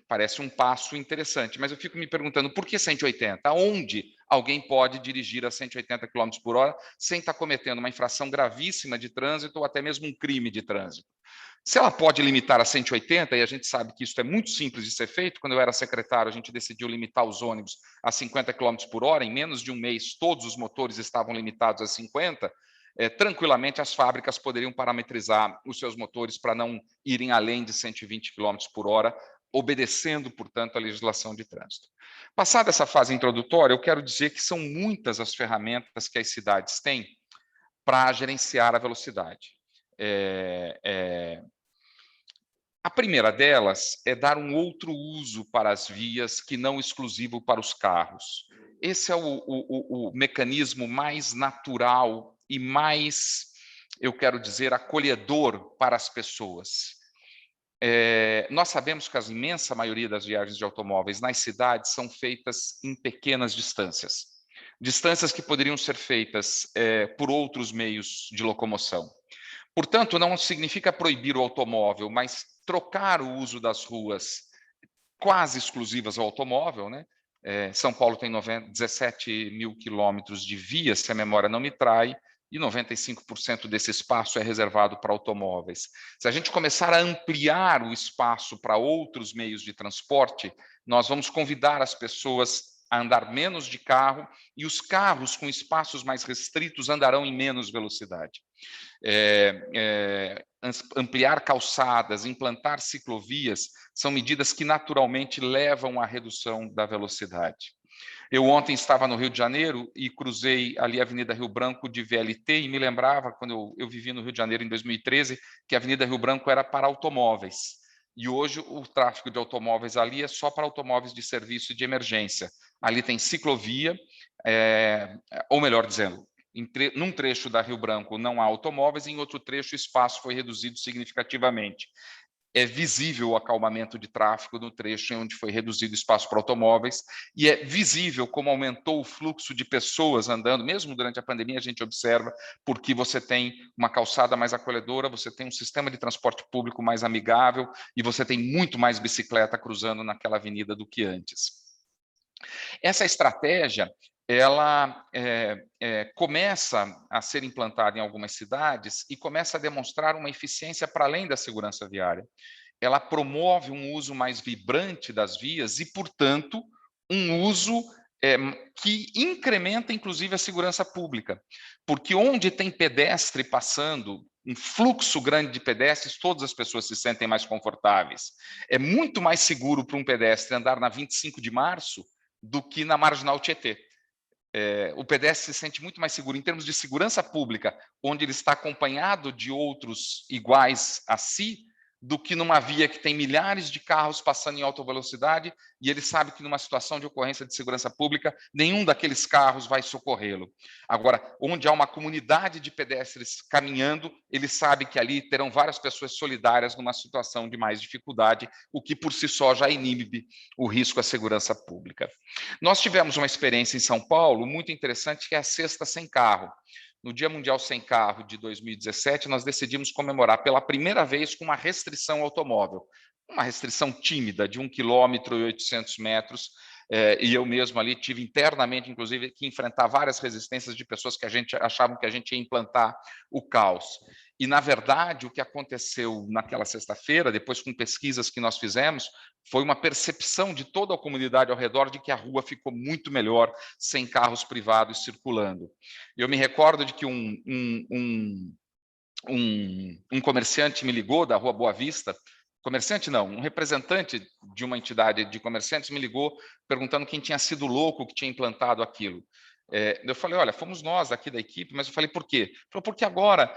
Parece um passo interessante, mas eu fico me perguntando por que 180? Onde alguém pode dirigir a 180 km por hora sem estar cometendo uma infração gravíssima de trânsito ou até mesmo um crime de trânsito? Se ela pode limitar a 180, e a gente sabe que isso é muito simples de ser feito, quando eu era secretário, a gente decidiu limitar os ônibus a 50 km por hora, em menos de um mês todos os motores estavam limitados a 50, tranquilamente as fábricas poderiam parametrizar os seus motores para não irem além de 120 km por hora, obedecendo, portanto, a legislação de trânsito. Passada essa fase introdutória, eu quero dizer que são muitas as ferramentas que as cidades têm para gerenciar a velocidade. A primeira delas é dar um outro uso para as vias que não exclusivo para os carros. Esse é o mecanismo mais natural e mais, eu quero dizer, acolhedor para as pessoas. Nós sabemos que a imensa maioria das viagens de automóveis nas cidades são feitas em pequenas distâncias. Distâncias que poderiam ser feitas por outros meios de locomoção. Portanto, não significa proibir o automóvel, mas trocar o uso das ruas quase exclusivas ao automóvel, né? São Paulo tem 17 mil quilômetros de vias, se a memória não me trai, e 95% desse espaço é reservado para automóveis. Se a gente começar a ampliar o espaço para outros meios de transporte, nós vamos convidar as pessoas a andar menos de carro e os carros com espaços mais restritos andarão em menos velocidade. Ampliar calçadas, implantar ciclovias, são medidas que naturalmente levam à redução da velocidade. Eu ontem estava no Rio de Janeiro e cruzei ali a Avenida Rio Branco de VLT e me lembrava, quando eu vivi no Rio de Janeiro em 2013, que a Avenida Rio Branco era para automóveis. E hoje o tráfego de automóveis ali é só para automóveis de serviço e de emergência. Ali tem ciclovia, ou melhor dizendo, num trecho da Rio Branco não há automóveis, em outro trecho o espaço foi reduzido significativamente. É visível o acalmamento de tráfego no trecho onde foi reduzido o espaço para automóveis, e é visível como aumentou o fluxo de pessoas andando, mesmo durante a pandemia a gente observa, porque você tem uma calçada mais acolhedora, você tem um sistema de transporte público mais amigável, e você tem muito mais bicicleta cruzando naquela avenida do que antes. Essa estratégia, ela começa a ser implantada em algumas cidades e começa a demonstrar uma eficiência para além da segurança viária. Ela promove um uso mais vibrante das vias e, portanto, um uso que incrementa, inclusive, a segurança pública. Porque onde tem pedestre passando, um fluxo grande de pedestres, todas as pessoas se sentem mais confortáveis. É muito mais seguro para um pedestre andar na 25 de março do que na Marginal Tietê. O pedestre se sente muito mais seguro em termos de segurança pública, onde ele está acompanhado de outros iguais a si, do que numa via que tem milhares de carros passando em alta velocidade e ele sabe que numa situação de ocorrência de segurança pública, nenhum daqueles carros vai socorrê-lo. Agora, onde há uma comunidade de pedestres caminhando, ele sabe que ali terão várias pessoas solidárias numa situação de mais dificuldade, o que por si só já inibe o risco à segurança pública. Nós tivemos uma experiência em São Paulo muito interessante, que é a Sexta Sem Carro. No Dia Mundial Sem Carro de 2017, nós decidimos comemorar pela primeira vez com uma restrição automóvel, uma restrição tímida de 1,8 km, e eu mesmo ali tive internamente, inclusive, que enfrentar várias resistências de pessoas que achavam que a gente ia implantar o caos. E, na verdade, o que aconteceu naquela sexta-feira, depois com pesquisas que nós fizemos, foi uma percepção de toda a comunidade ao redor de que a rua ficou muito melhor sem carros privados circulando. Eu me recordo de que um comerciante me ligou da Rua Boa Vista, comerciante não, um representante de uma entidade de comerciantes me ligou perguntando quem tinha sido louco que tinha implantado aquilo. Eu falei, olha, fomos nós aqui da equipe, mas eu falei, por quê? Ele falou, porque agora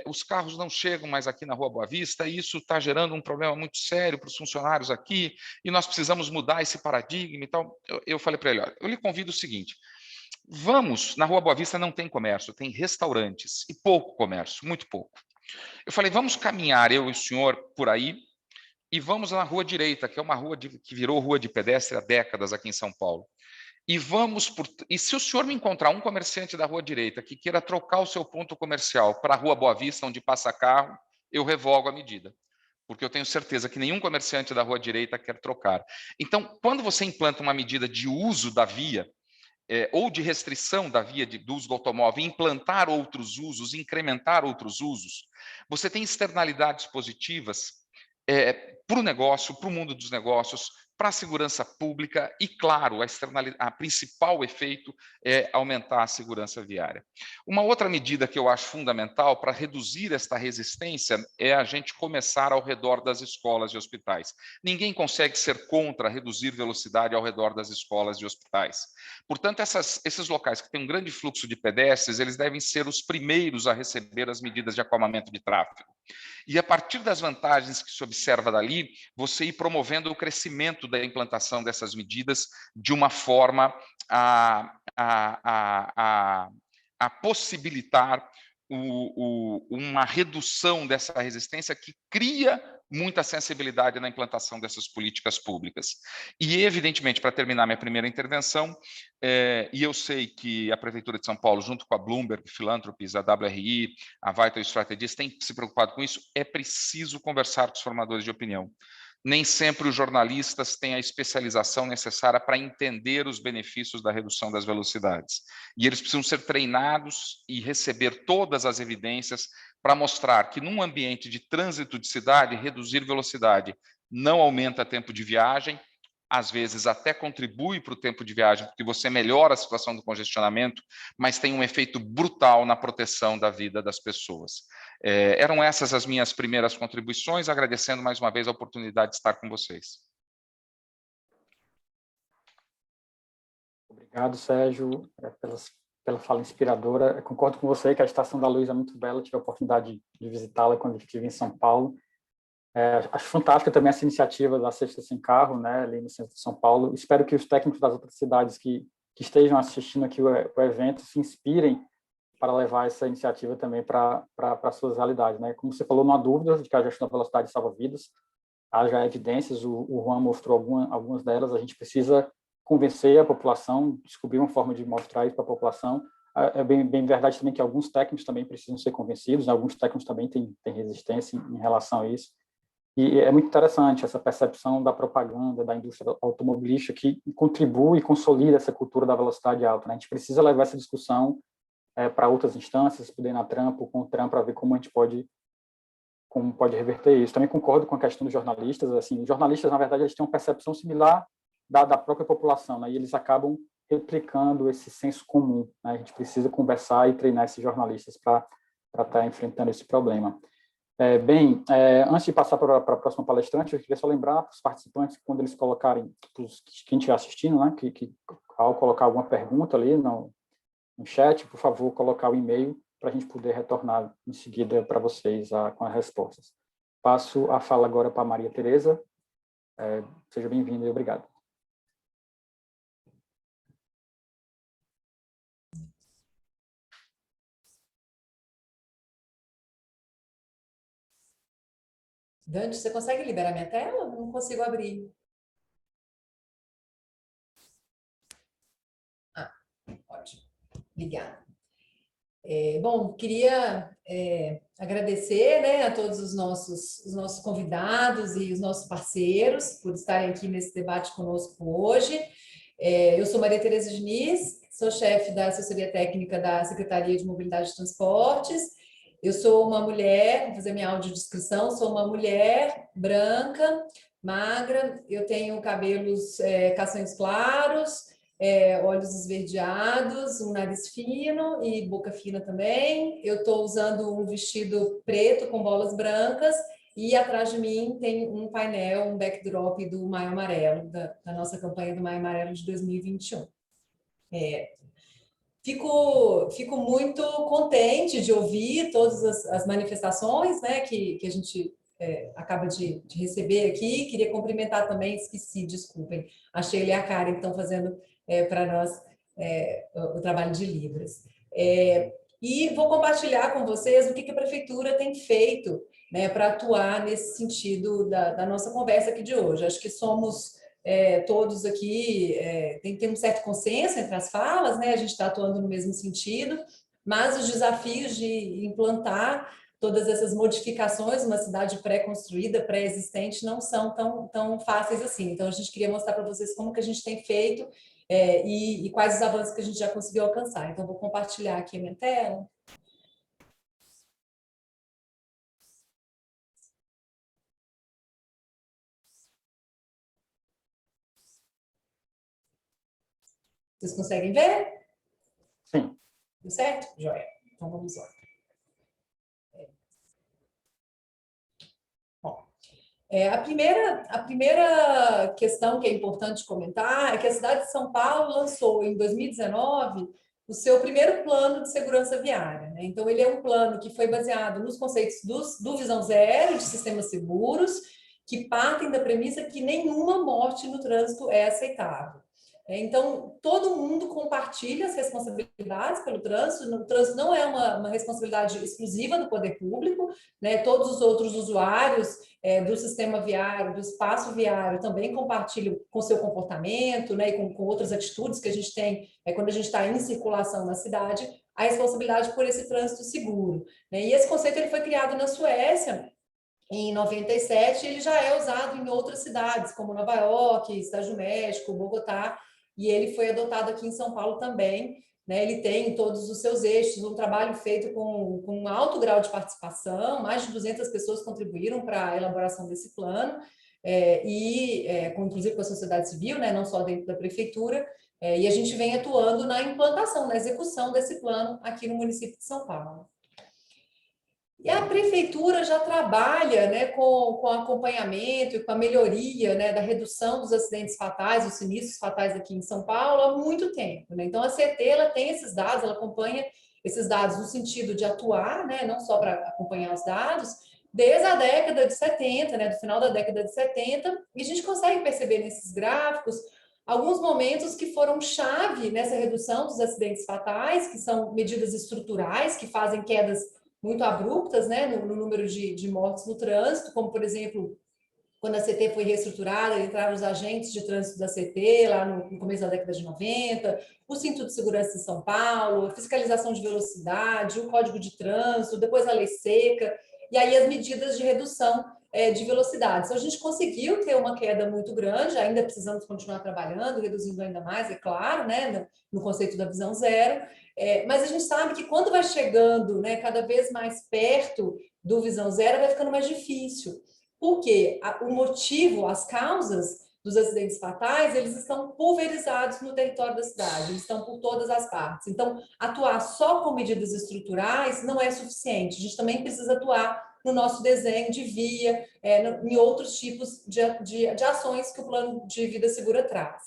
os carros não chegam mais aqui na Rua Boa Vista e isso está gerando um problema muito sério para os funcionários aqui e nós precisamos mudar esse paradigma e tal. Eu falei para ele, olha, eu lhe convido o seguinte, vamos, na Rua Boa Vista não tem comércio, tem restaurantes e pouco comércio, muito pouco. Eu falei, vamos caminhar, eu e o senhor, por aí, e vamos na Rua Direita, que é uma rua que virou rua de pedestre há décadas aqui em São Paulo. E se o senhor me encontrar um comerciante da Rua Direita que queira trocar o seu ponto comercial para a Rua Boa Vista, onde passa carro, eu revogo a medida. Porque eu tenho certeza que nenhum comerciante da Rua Direita quer trocar. Então, quando você implanta uma medida de uso da via, ou de restrição da via do uso do automóvel, implantar outros usos, incrementar outros usos, você tem externalidades positivas para o negócio, para o mundo dos negócios, para a segurança pública e, claro, a principal efeito é aumentar a segurança viária. Uma outra medida que eu acho fundamental para reduzir esta resistência é a gente começar ao redor das escolas e hospitais. Ninguém consegue ser contra reduzir velocidade ao redor das escolas e hospitais. Portanto, esses locais que têm um grande fluxo de pedestres, eles devem ser os primeiros a receber as medidas de acalmamento de tráfego. E a partir das vantagens que se observa dali, você ir promovendo o crescimento da implantação dessas medidas de uma forma a possibilitar uma redução dessa resistência que cria muita sensibilidade na implantação dessas políticas públicas. E, evidentemente, para terminar minha primeira intervenção, e eu sei que a Prefeitura de São Paulo, junto com a Bloomberg Philanthropies, a WRI, a Vital Strategies, tem se preocupado com isso, é preciso conversar com os formadores de opinião. Nem sempre os jornalistas têm a especialização necessária para entender os benefícios da redução das velocidades. E eles precisam ser treinados e receber todas as evidências para mostrar que, num ambiente de trânsito de cidade, reduzir velocidade não aumenta tempo de viagem, às vezes até contribui para o tempo de viagem, porque você melhora a situação do congestionamento, mas tem um efeito brutal na proteção da vida das pessoas. Eram essas as minhas primeiras contribuições, agradecendo mais uma vez a oportunidade de estar com vocês. Obrigado, Sérgio, pela fala inspiradora. Eu concordo com você que a Estação da Luz é muito bela, tive a oportunidade de visitá-la quando estive em São Paulo. Acho fantástica também essa iniciativa da Sexta Sem Carro, né, ali no centro de São Paulo. Espero que os técnicos das outras cidades que estejam assistindo aqui o evento se inspirem para levar essa iniciativa também para as suas realidades, né? Como você falou, não há dúvida de que a gestão da velocidade salva vidas. Há já evidências, o Juan mostrou algumas delas. A gente precisa convencer a população, descobrir uma forma de mostrar isso para a população. É bem verdade também que alguns técnicos também precisam ser convencidos, né? Alguns técnicos também têm resistência em relação a isso. E é muito interessante essa percepção da propaganda, da indústria automobilística, que contribui e consolida essa cultura da velocidade alta, né? A gente precisa levar essa discussão para outras instâncias, poder na Tramp, com o Tramp, para ver como a gente pode reverter isso. Também concordo com a questão dos jornalistas. Assim, os jornalistas, na verdade, eles têm uma percepção similar da própria população, né? E eles acabam replicando esse senso comum, né? A gente precisa conversar e treinar esses jornalistas para estar enfrentando esse problema. Antes de passar para a próxima palestrante, eu queria só lembrar para os participantes que, quando eles colocarem, quem estiver assistindo, né, que ao colocar alguma pergunta ali no chat, por favor, colocar o e-mail para a gente poder retornar em seguida para vocês com as respostas. Passo a fala agora para a Maria Tereza. Seja bem-vinda e obrigado. Dante, você consegue liberar minha tela? Não consigo abrir. Ótimo. Obrigada. Bom, queria agradecer, né, a todos os nossos convidados e os nossos parceiros por estarem aqui nesse debate conosco hoje. Eu sou Maria Tereza Diniz, sou chefe da assessoria técnica da Secretaria de Mobilidade e Transportes. Eu sou uma mulher, vou fazer minha audiodescrição, sou uma mulher branca, magra, eu tenho cabelos castanhos claros, olhos esverdeados, um nariz fino e boca fina também. Eu estou usando um vestido preto com bolas brancas e atrás de mim tem um painel, um backdrop do Maio Amarelo, da nossa campanha do Maio Amarelo de 2021. Fico muito contente de ouvir todas as manifestações, né, que a gente acaba de receber aqui. Queria cumprimentar também, esqueci, desculpem, a Sheila e a Karen que estão fazendo para nós o trabalho de Libras. E vou compartilhar com vocês o que a Prefeitura tem feito, né, para atuar nesse sentido da nossa conversa aqui de hoje. Acho que somos... todos aqui tem um certo consenso entre as falas, né? A gente está atuando no mesmo sentido, mas os desafios de implantar todas essas modificações numa cidade pré-construída, pré-existente, não são tão fáceis assim. Então, a gente queria mostrar para vocês como que a gente tem feito e quais os avanços que a gente já conseguiu alcançar. Então, vou compartilhar aqui a minha tela. Vocês conseguem ver? Sim. Tudo certo? Joia. Então, vamos lá. Bom, a primeira questão que é importante comentar é que a cidade de São Paulo lançou, em 2019, o seu primeiro plano de segurança viária, né? Então, ele é um plano que foi baseado nos conceitos do Visão Zero, de sistemas seguros, que partem da premissa que nenhuma morte no trânsito é aceitável. Então, todo mundo compartilha as responsabilidades pelo trânsito. O trânsito não é uma responsabilidade exclusiva do poder público, né? Todos os outros usuários do sistema viário, do espaço viário, também compartilham com seu comportamento, né? E com outras atitudes que a gente tem quando a gente está em circulação na cidade, a responsabilidade por esse trânsito seguro, né? E esse conceito ele foi criado na Suécia, em 97, ele já é usado em outras cidades, como Nova York, Cidade do México, Bogotá, e ele foi adotado aqui em São Paulo também, né? Ele tem todos os seus eixos, um trabalho feito com um alto grau de participação, mais de 200 pessoas contribuíram para a elaboração desse plano, inclusive com a sociedade civil, né? Não só dentro da prefeitura, e a gente vem atuando na implantação, na execução desse plano aqui no município de São Paulo. E a prefeitura já trabalha, né, com acompanhamento e com a melhoria, né, da redução dos acidentes fatais, dos sinistros fatais aqui em São Paulo há muito tempo, né? Então, a CT ela tem esses dados, ela acompanha esses dados no sentido de atuar, né, não só para acompanhar os dados, desde a década de 70, né, do final da década de 70, e a gente consegue perceber nesses gráficos alguns momentos que foram chave nessa redução dos acidentes fatais, que são medidas estruturais, que fazem quedas muito abruptas, né, no número de mortes no trânsito, como, por exemplo, quando a CT foi reestruturada, entraram os agentes de trânsito da CT, lá no começo da década de 90, o Cinto de Segurança de São Paulo, a fiscalização de velocidade, o Código de Trânsito, depois a Lei Seca, e aí as medidas de redução de velocidade. Então, a gente conseguiu ter uma queda muito grande, ainda precisamos continuar trabalhando, reduzindo ainda mais, é claro, né, no conceito da visão zero, mas a gente sabe que quando vai chegando, né, cada vez mais perto do visão zero, vai ficando mais difícil. Porque o motivo, as causas dos acidentes fatais, eles estão pulverizados no território da cidade, eles estão por todas as partes. Então, atuar só com medidas estruturais não é suficiente, a gente também precisa atuar no nosso desenho de via, em outros tipos de ações que o Plano de Vida Segura traz.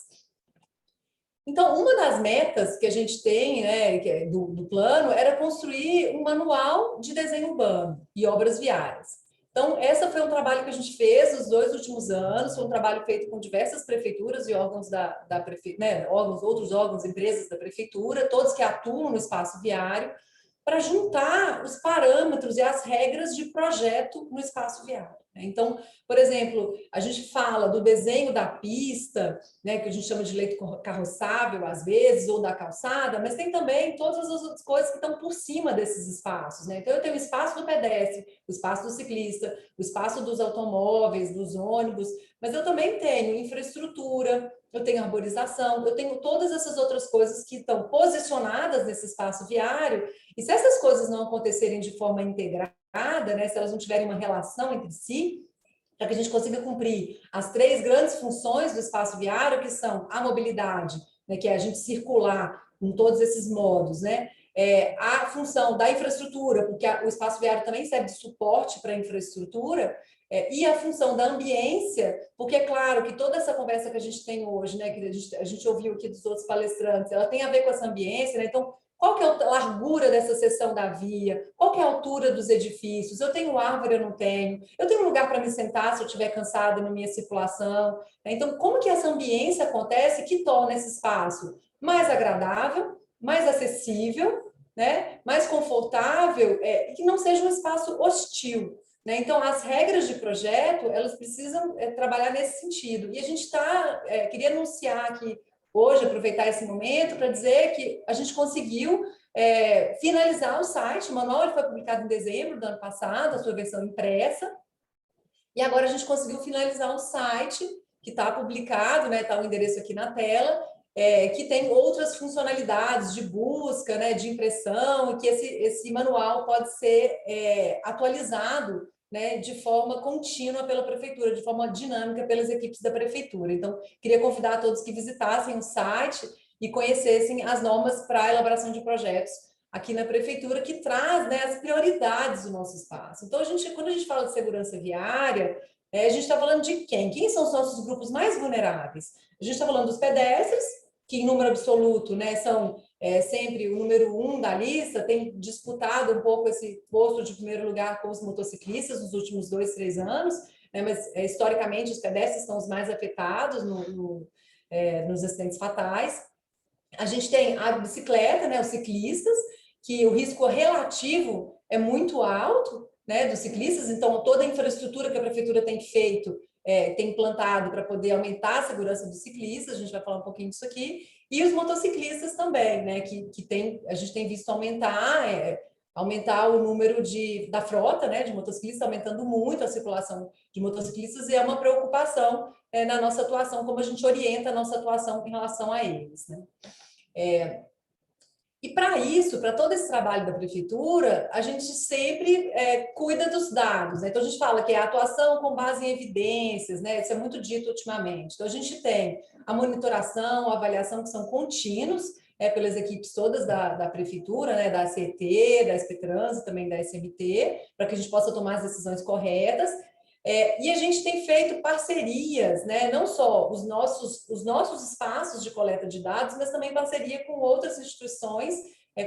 Então, uma das metas que a gente tem, né, do plano, era construir um manual de desenho urbano e obras viárias. Então, esse foi um trabalho que a gente fez nos 2 últimos anos, foi um trabalho feito com diversas prefeituras e órgãos da prefeitura, né, outros órgãos, empresas da prefeitura, todos que atuam no espaço viário, para juntar os parâmetros e as regras de projeto no espaço viário. Então, por exemplo, a gente fala do desenho da pista, né, que a gente chama de leito carroçável, às vezes, ou da calçada, mas tem também todas as outras coisas que estão por cima desses espaços, né? Então, eu tenho o espaço do pedestre, o espaço do ciclista, o espaço dos automóveis, dos ônibus, mas eu também tenho infraestrutura, eu tenho arborização, eu tenho todas essas outras coisas que estão posicionadas nesse espaço viário, e se essas coisas não acontecerem de forma integrada, né, se elas não tiverem uma relação entre si, para que a gente consiga cumprir as 3 grandes funções do espaço viário, que são a mobilidade, né, que é a gente circular em todos esses modos, né, a função da infraestrutura, porque o espaço viário também serve de suporte para a infraestrutura, e a função da ambiência, porque é claro que toda essa conversa que a gente tem hoje, né, que a gente ouviu aqui dos outros palestrantes, ela tem a ver com essa ambiência, né, então qual que é a largura dessa seção da via? Qual que é a altura dos edifícios? Eu tenho árvore, eu não tenho? Eu tenho um lugar para me sentar se eu estiver cansada na minha circulação? Então, como que essa ambiência acontece que torna esse espaço mais agradável, mais acessível, né? Mais confortável, e que não seja um espaço hostil, né? Então, as regras de projeto, elas precisam trabalhar nesse sentido. E a gente queria anunciar aqui hoje, aproveitar esse momento para dizer que a gente conseguiu finalizar o site. O manual foi publicado em dezembro do ano passado, a sua versão impressa, e agora a gente conseguiu finalizar o site, que está publicado, né, está o endereço aqui na tela, que tem outras funcionalidades de busca, né, de impressão, e que esse manual pode ser atualizado, né, de forma contínua pela prefeitura, de forma dinâmica pelas equipes da prefeitura. Então, queria convidar a todos que visitassem o site e conhecessem as normas para a elaboração de projetos aqui na prefeitura, que traz, né, as prioridades do nosso espaço. Então, quando a gente fala de segurança viária, a gente está falando de quem? Quem são os nossos grupos mais vulneráveis? A gente está falando dos pedestres, que em número absoluto, né, são sempre o número 1 da lista, tem disputado um pouco esse posto de primeiro lugar com os motociclistas nos últimos 2, 3 anos, né, mas historicamente os pedestres são os mais afetados nos acidentes fatais. A gente tem a bicicleta, né, os ciclistas, que o risco relativo é muito alto, né, dos ciclistas, então toda a infraestrutura que a prefeitura tem feito, tem implantado para poder aumentar a segurança dos ciclistas, a gente vai falar um pouquinho disso aqui, e os motociclistas também, né, que a gente tem visto aumentar o número da frota, né, de motociclistas, aumentando muito a circulação de motociclistas, e é uma preocupação na nossa atuação, como a gente orienta a nossa atuação em relação a eles, né. E para isso, para todo esse trabalho da prefeitura, a gente sempre cuida dos dados, né? Então, a gente fala que é a atuação com base em evidências, né? Isso é muito dito ultimamente. Então, a gente tem a monitoração, a avaliação, que são contínuos, pelas equipes todas da prefeitura, né? Da CET, da SP-Trans, também da SMT, para que a gente possa tomar as decisões corretas. E a gente tem feito parcerias, né? Não só os nossos espaços de coleta de dados, mas também parceria com outras instituições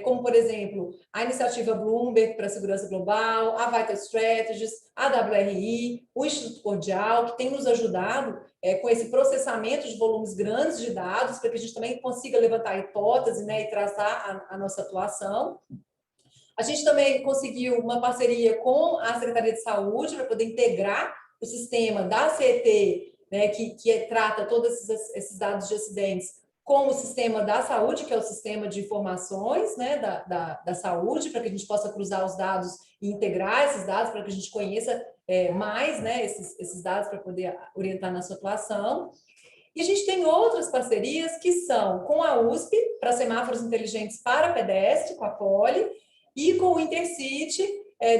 como, por exemplo, a iniciativa Bloomberg para a Segurança Global, a Vital Strategies, a WRI, o Instituto Cordial, que tem nos ajudado com esse processamento de volumes grandes de dados, para que a gente também consiga levantar hipótese, né, e traçar a nossa atuação. A gente também conseguiu uma parceria com a Secretaria de Saúde para poder integrar o sistema da CET, né, que trata todos esses dados de acidentes, com o sistema da saúde, que é o sistema de informações, né, da saúde, para que a gente possa cruzar os dados e integrar esses dados, para que a gente conheça mais, né, esses dados para poder orientar na sua atuação. E a gente tem outras parcerias que são com a USP, para semáforos inteligentes para pedestre, com a Poli, e com o Intercity,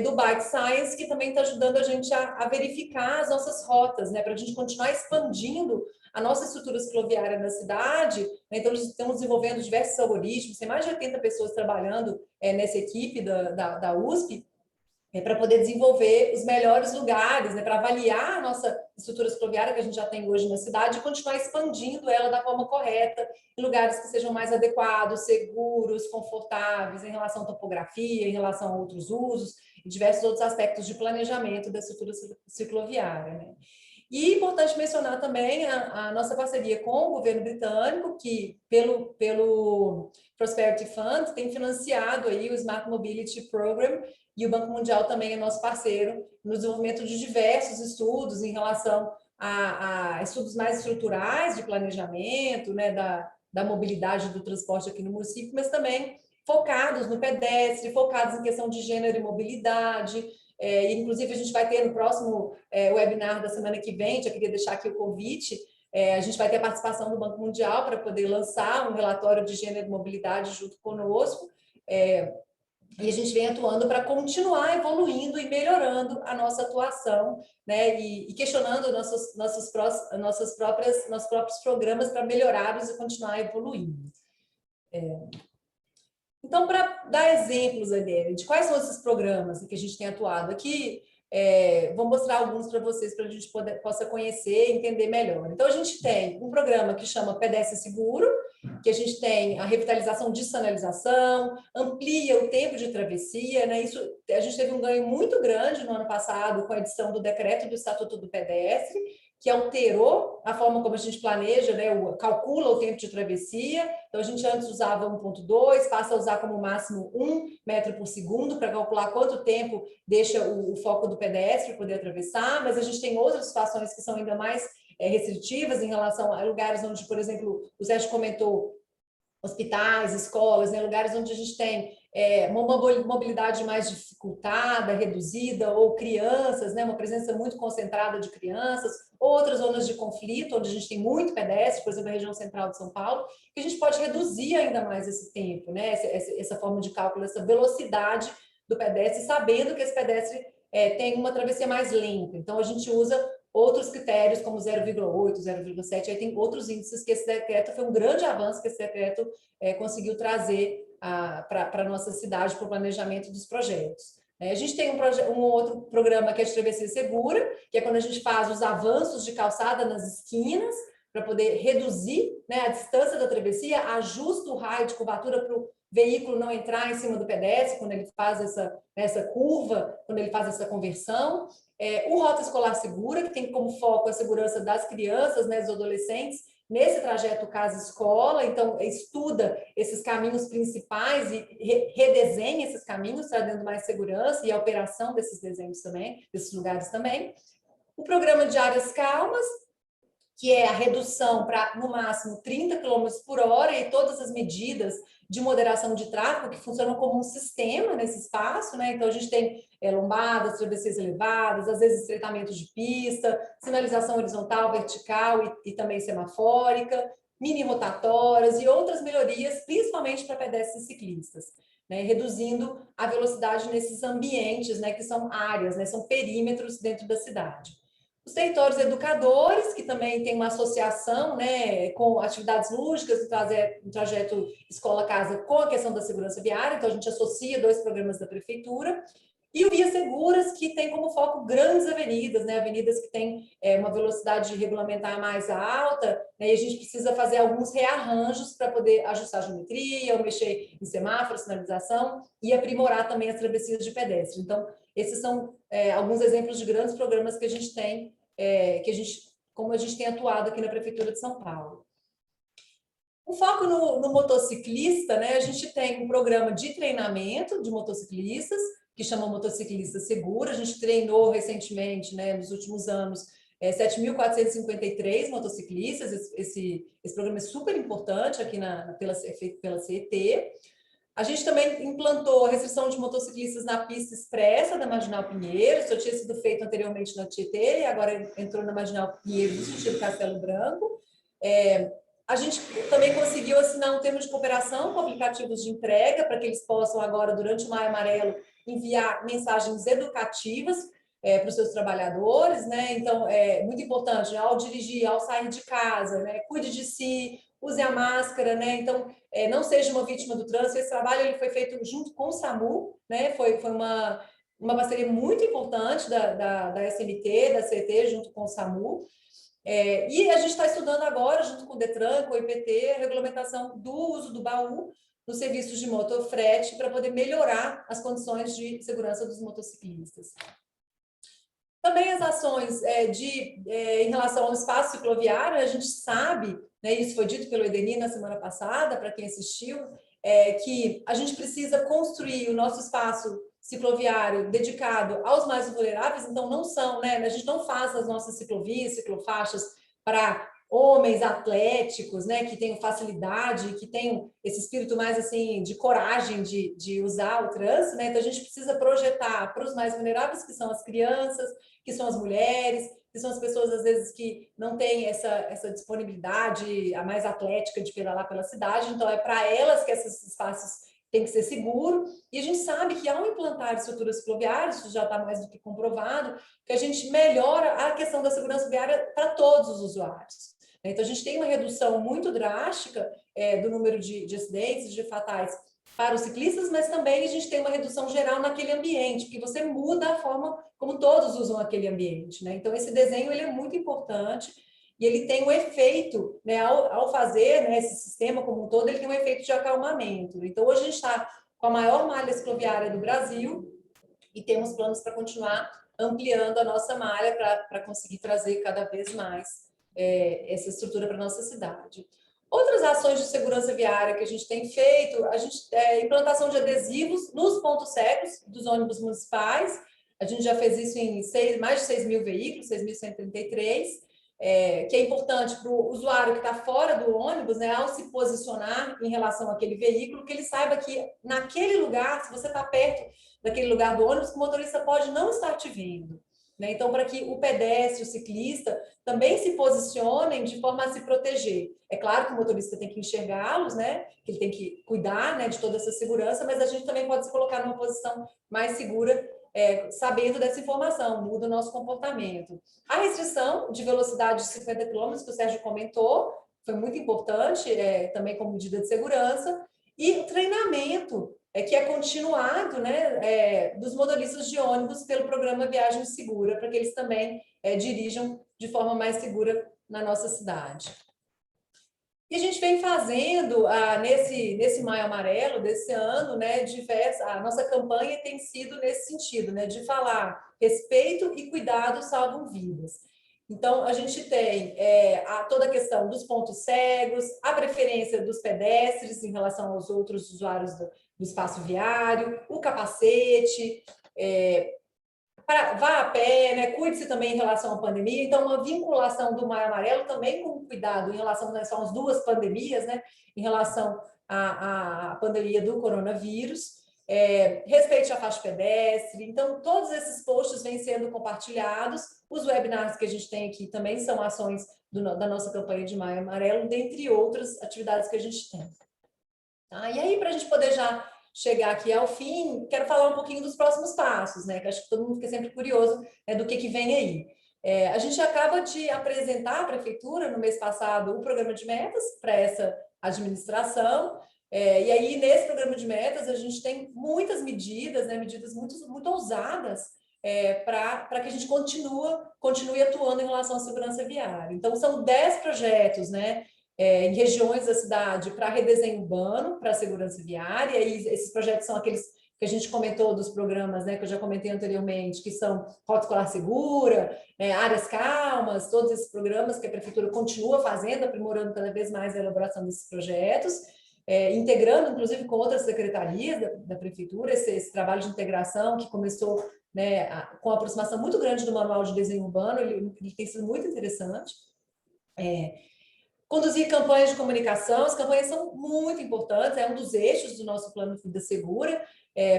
do Bike Science, que também está ajudando a gente a verificar as nossas rotas, né, para a gente continuar expandindo a nossa estrutura cicloviária na cidade, né? Então, estamos desenvolvendo diversos algoritmos, tem mais de 80 pessoas trabalhando nessa equipe da USP, para poder desenvolver os melhores lugares, né, para avaliar a nossa estrutura cicloviária que a gente já tem hoje na cidade e continuar expandindo ela da forma correta, em lugares que sejam mais adequados, seguros, confortáveis, em relação à topografia, em relação a outros usos, e diversos outros aspectos de planejamento da estrutura cicloviária, né? E é importante mencionar também a nossa parceria com o governo britânico, que pelo Prosperity Fund tem financiado aí o Smart Mobility Program, e o Banco Mundial também é nosso parceiro no desenvolvimento de diversos estudos em relação a estudos mais estruturais de planejamento, né, da mobilidade do transporte aqui no município, mas também focados no pedestre, focados em questão de gênero e mobilidade. Inclusive, a gente vai ter no próximo webinar da semana que vem, já queria deixar aqui o convite, a gente vai ter a participação do Banco Mundial para poder lançar um relatório de gênero e mobilidade junto conosco, e a gente vem atuando para continuar evoluindo e melhorando a nossa atuação, né, e questionando nossos próprios programas para melhorá-los e continuar evoluindo. Então, para dar exemplos, Adélia, de quais são esses programas que a gente tem atuado aqui, vou mostrar alguns para vocês, para a gente possa conhecer e entender melhor. Então, a gente tem um programa que chama Pedestre Seguro, que a gente tem a revitalização de sinalização, amplia o tempo de travessia, né? Isso, a gente teve um ganho muito grande no ano passado com a edição do decreto do Estatuto do Pedestre, que alterou a forma como a gente planeja, né, calcula o tempo de travessia. Então, a gente antes usava 1,2, passa a usar como máximo 1 metro por segundo para calcular quanto tempo deixa o foco do pedestre poder atravessar, mas a gente tem outras situações que são ainda mais restritivas em relação a lugares onde, por exemplo, o Sérgio comentou, hospitais, escolas, né, lugares onde a gente tem uma mobilidade mais dificultada, reduzida, ou crianças, né, uma presença muito concentrada de crianças, outras zonas de conflito, onde a gente tem muito pedestre, por exemplo, a região central de São Paulo, que a gente pode reduzir ainda mais esse tempo, né, essa forma de cálculo, essa velocidade do pedestre, sabendo que esse pedestre tem uma travessia mais lenta. Então, a gente usa outros critérios, como 0,8, 0,7, aí tem outros índices que esse decreto foi um grande avanço que esse decreto conseguiu trazer para a nossa cidade, para o planejamento dos projetos. A gente tem um outro programa que é de travessia segura, que é quando a gente faz os avanços de calçada nas esquinas, para poder reduzir, né, a distância da travessia, ajusta o raio de curvatura para o veículo não entrar em cima do pedestre, quando ele faz essa curva, quando ele faz essa conversão. O Rota Escolar Segura, que tem como foco a segurança das crianças, né, dos adolescentes, nesse trajeto casa-escola, então estuda esses caminhos principais e redesenha esses caminhos, trazendo mais segurança e a operação desses desenhos também, desses lugares também. O programa de áreas calmas, que é a redução para, no máximo, 30 km por hora e todas as medidas de moderação de tráfego que funcionam como um sistema nesse espaço, né? Então, a gente tem lombadas, travessias elevadas, às vezes estreitamentos de pista, sinalização horizontal, vertical e também semafórica, mini rotatórias e outras melhorias, principalmente para pedestres e ciclistas, né? Reduzindo a velocidade nesses ambientes, né? Que são áreas, né? São perímetros dentro da cidade. Os territórios educadores, que também tem uma associação, né, com atividades lúdicas no trajeto escola-casa com a questão da segurança viária, então a gente associa 2 programas da prefeitura, E o Vias Seguras, que tem como foco grandes avenidas, né? Avenidas que têm uma velocidade regulamentar mais alta, né? E a gente precisa fazer alguns rearranjos para poder ajustar a geometria, ou mexer em semáforo, sinalização e aprimorar também as travessias de pedestre. Então, esses são alguns exemplos de grandes programas que a gente tem, como a gente tem atuado aqui na Prefeitura de São Paulo. O foco no motociclista, né? A gente tem um programa de treinamento de motociclistas, que chama Motociclista Seguro. A gente treinou recentemente, né, nos últimos anos, 7.453 motociclistas. Esse programa é super importante aqui feito pela CET. A gente também implantou a restrição de motociclistas na pista expressa da Marginal Pinheiros. Isso tinha sido feito anteriormente na Tietê, e agora entrou na Marginal Pinheiros, no sentido Castelo Branco. A gente também conseguiu assinar um termo de cooperação com aplicativos de entrega, para que eles possam agora, durante o Maio Amarelo, enviar mensagens educativas para os seus trabalhadores, né? Então, é muito importante, né? Ao dirigir, ao sair de casa, né? Cuide de si, use a máscara, né? Então, não seja uma vítima do trânsito. Esse trabalho ele foi feito junto com o SAMU, né? Foi uma parceria muito importante da SMT, da CET, junto com o SAMU. E a gente está estudando agora, junto com o DETRAN, com o IPT, a regulamentação do uso do baú nos serviços de motofrete para poder melhorar as condições de segurança dos motociclistas. Também as ações em relação ao espaço cicloviário, a gente sabe, né, isso foi dito pelo Edenir na semana passada, para quem assistiu, que a gente precisa construir o nosso espaço cicloviário dedicado aos mais vulneráveis. Então não são, né, a gente não faz as nossas ciclovias, ciclofaixas para homens atléticos, né, que tenham facilidade, que tenham esse espírito mais assim de coragem de usar o trânsito, né? Então a gente precisa projetar para os mais vulneráveis, que são as crianças, que são as mulheres, que são as pessoas às vezes que não têm essa disponibilidade a mais atlética de pedalar pela cidade. Então é para elas que esses espaços tem que ser seguro, e a gente sabe que ao implantar estruturas cicloviárias, isso já está mais do que comprovado, que a gente melhora a questão da segurança viária para todos os usuários. Então, a gente tem uma redução muito drástica do número de acidentes, de fatais para os ciclistas, mas também a gente tem uma redução geral naquele ambiente, porque você muda a forma como todos usam aquele ambiente, né? Então, esse desenho ele é muito importante, e ele tem um efeito, né, ao fazer, né, esse sistema como um todo, ele tem um efeito de acalmamento. Então, hoje a gente está com a maior malha cicloviária do Brasil e temos planos para continuar ampliando a nossa malha para conseguir trazer cada vez mais essa estrutura para a nossa cidade. Outras ações de segurança viária que a gente tem feito, implantação de adesivos nos pontos cegos dos ônibus municipais. A gente já fez isso em mais de 6 mil veículos, 6.133, que é importante para o usuário que está fora do ônibus, né, ao se posicionar em relação àquele veículo, que ele saiba que naquele lugar, se você está perto daquele lugar do ônibus, o motorista pode não estar te vendo. Né? Então, para que o pedestre, o ciclista, também se posicionem de forma a se proteger. É claro que o motorista tem que enxergá-los, né? Que ele tem que cuidar, né, de toda essa segurança, mas a gente também pode se colocar numa posição mais segura, sabendo dessa informação, muda o nosso comportamento. A restrição de velocidade de 50 km, que o Sérgio comentou, foi muito importante, também como medida de segurança, e o treinamento, que é continuado, né, dos motoristas de ônibus pelo programa Viagem Segura, para que eles também dirijam de forma mais segura na nossa cidade. E a gente vem fazendo, nesse Maio Amarelo desse ano, né, a nossa campanha tem sido nesse sentido, né, de falar respeito e cuidado salvam vidas. Então, a gente tem toda a questão dos pontos cegos, a preferência dos pedestres em relação aos outros usuários do espaço viário, o capacete, vá a pé, né? Cuide-se também em relação à pandemia. Então, uma vinculação do Maio Amarelo também com cuidado em relação, né, são as duas pandemias, né? Em relação à pandemia do coronavírus. Respeite a faixa pedestre. Então, todos esses posts vêm sendo compartilhados. Os webinars que a gente tem aqui também são ações da nossa campanha de Maio Amarelo, dentre outras atividades que a gente tem. Tá? E aí, para a gente poder já chegar aqui ao fim, quero falar um pouquinho dos próximos passos, né? Que acho que todo mundo fica sempre curioso, né, do que vem aí. A gente acaba de apresentar à Prefeitura, no mês passado, o programa de metas para essa administração. E aí, nesse programa de metas, a gente tem muitas medidas, né, medidas muito ousadas, para que a gente continue atuando em relação à segurança viária. Então, são 10 projetos, né, em regiões da cidade para redesenho urbano, para a segurança viária, e esses projetos são aqueles que a gente comentou dos programas, né, que eu já comentei anteriormente, que são Rota Escolar Segura, Áreas Calmas, todos esses programas que a Prefeitura continua fazendo, aprimorando cada vez mais a elaboração desses projetos, integrando, inclusive, com outras secretarias da Prefeitura, esse trabalho de integração que começou, né, com a aproximação muito grande do Manual de Desenho Urbano, ele tem sido muito interessante. Conduzir campanhas de comunicação, as campanhas são muito importantes, é um dos eixos do nosso plano de Vida Segura,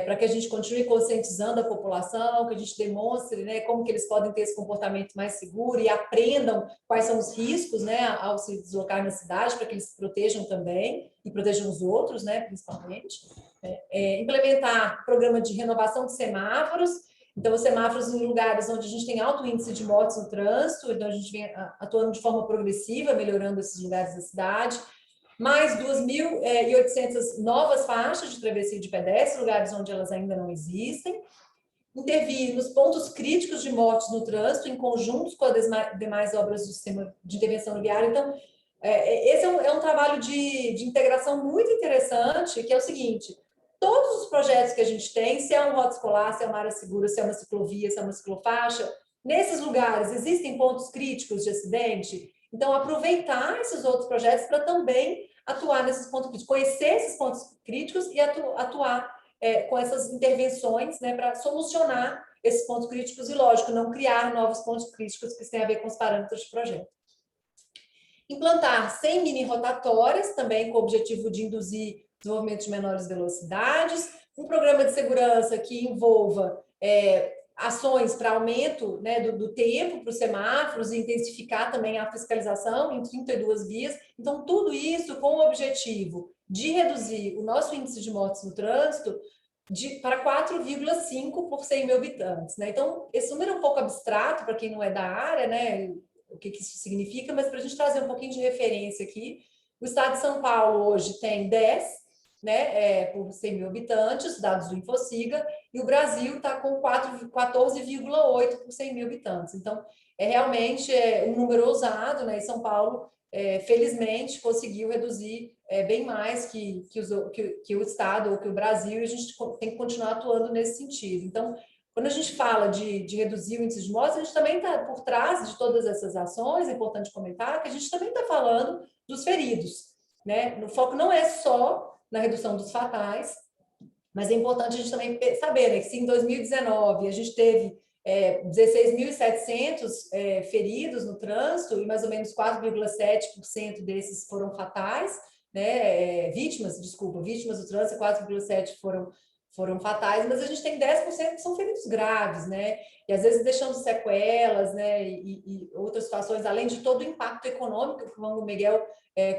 para que a gente continue conscientizando a população, que a gente demonstre, né, como que eles podem ter esse comportamento mais seguro e aprendam quais são os riscos, né, ao se deslocar na cidade, para que eles se protejam também e protejam os outros, né, principalmente. Implementar programa de renovação de semáforos. Então, os semáforos em lugares onde a gente tem alto índice de mortes no trânsito, então a gente vem atuando de forma progressiva, melhorando esses lugares da cidade. Mais 2.800 novas faixas de travessia de pedestres, lugares onde elas ainda não existem. Intervir nos pontos críticos de mortes no trânsito, em conjunto com as demais obras do sistema de intervenção viária. Então, esse é um trabalho de integração muito interessante, que é o seguinte: todos os projetos que a gente tem, se é um rota escolar, se é uma área segura, se é uma ciclovia, se é uma ciclofaixa, nesses lugares existem pontos críticos de acidente. Então, aproveitar esses outros projetos para também atuar nesses pontos críticos, conhecer esses pontos críticos e atuar com essas intervenções, né, para solucionar esses pontos críticos e, lógico, não criar novos pontos críticos que têm a ver com os parâmetros de projeto. Implantar 100 mini rotatórias, também com o objetivo de induzir desenvolvimento de menores velocidades, um programa de segurança que envolva ações para aumento, né, do tempo para os semáforos e intensificar também a fiscalização em 32 vias. Então, tudo isso com o objetivo de reduzir o nosso índice de mortes no trânsito para 4,5 por 100 mil habitantes. Né? Então, esse número é um pouco abstrato para quem não é da área, né, o que isso significa, mas para a gente trazer um pouquinho de referência aqui, o estado de São Paulo hoje tem 10, né, por 100 mil habitantes, dados do Infociga, e o Brasil está com 14,8 por 100 mil habitantes. Então, realmente um número ousado, né, e São Paulo, felizmente, conseguiu reduzir bem mais que o Estado ou que o Brasil, e a gente tem que continuar atuando nesse sentido. Então, quando a gente fala de reduzir o índice de mortes, a gente também está por trás de todas essas ações, é importante comentar que a gente também está falando dos feridos, né? O foco não é só na redução dos fatais, mas é importante a gente também saber, né, que se em 2019 a gente teve 16.700 feridos no trânsito e mais ou menos 4,7% desses foram fatais, né, vítimas do trânsito, 4,7% foram fatais, mas a gente tem 10% que são feridos graves, né? E às vezes deixando sequelas, né? E outras situações, além de todo o impacto econômico, que o João Miguel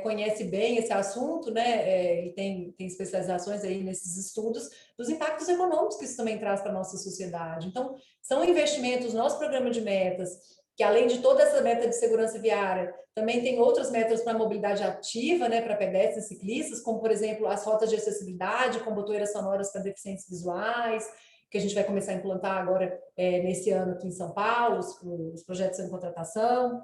conhece bem esse assunto, né? Ele tem especializações aí nesses estudos, dos impactos econômicos que isso também traz para a nossa sociedade. Então, são investimentos, nosso programa de metas, que além de toda essa meta de segurança viária, também tem outras metas para mobilidade ativa, né, para pedestres e ciclistas, como, por exemplo, as rotas de acessibilidade, com botoeiras sonoras para deficientes visuais, que a gente vai começar a implantar agora nesse ano aqui em São Paulo, os projetos em contratação,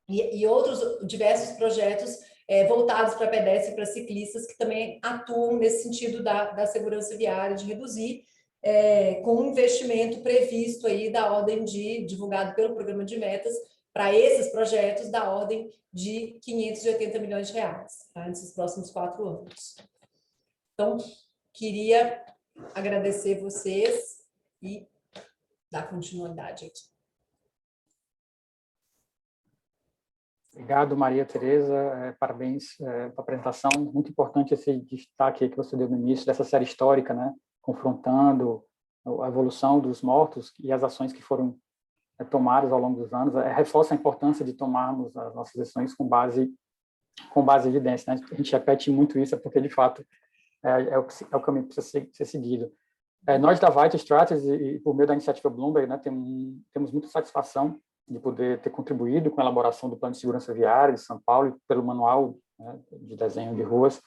e outros diversos projetos voltados para pedestres e para ciclistas, que também atuam nesse sentido da segurança viária, de reduzir, com um investimento previsto aí da ordem divulgado pelo programa de metas, para esses projetos da ordem de 580 milhões de reais, tá? Nesses próximos 4 anos. Então, queria agradecer vocês e dar continuidade aqui. Obrigado, Maria Tereza. Parabéns pela apresentação. Muito importante esse destaque que você deu no início dessa série histórica, né? Confrontando a evolução dos mortos e as ações que foram tomadas ao longo dos anos. Reforça a importância de tomarmos as nossas decisões com base em evidência, né? A gente repete muito isso, porque, de fato, é o caminho que precisa ser seguido. Nós, da Vital Strategies, e por meio da iniciativa Bloomberg, né, temos muita satisfação de poder ter contribuído com a elaboração do Plano de Segurança Viária de São Paulo e pelo Manual, né, de Desenho de Ruas.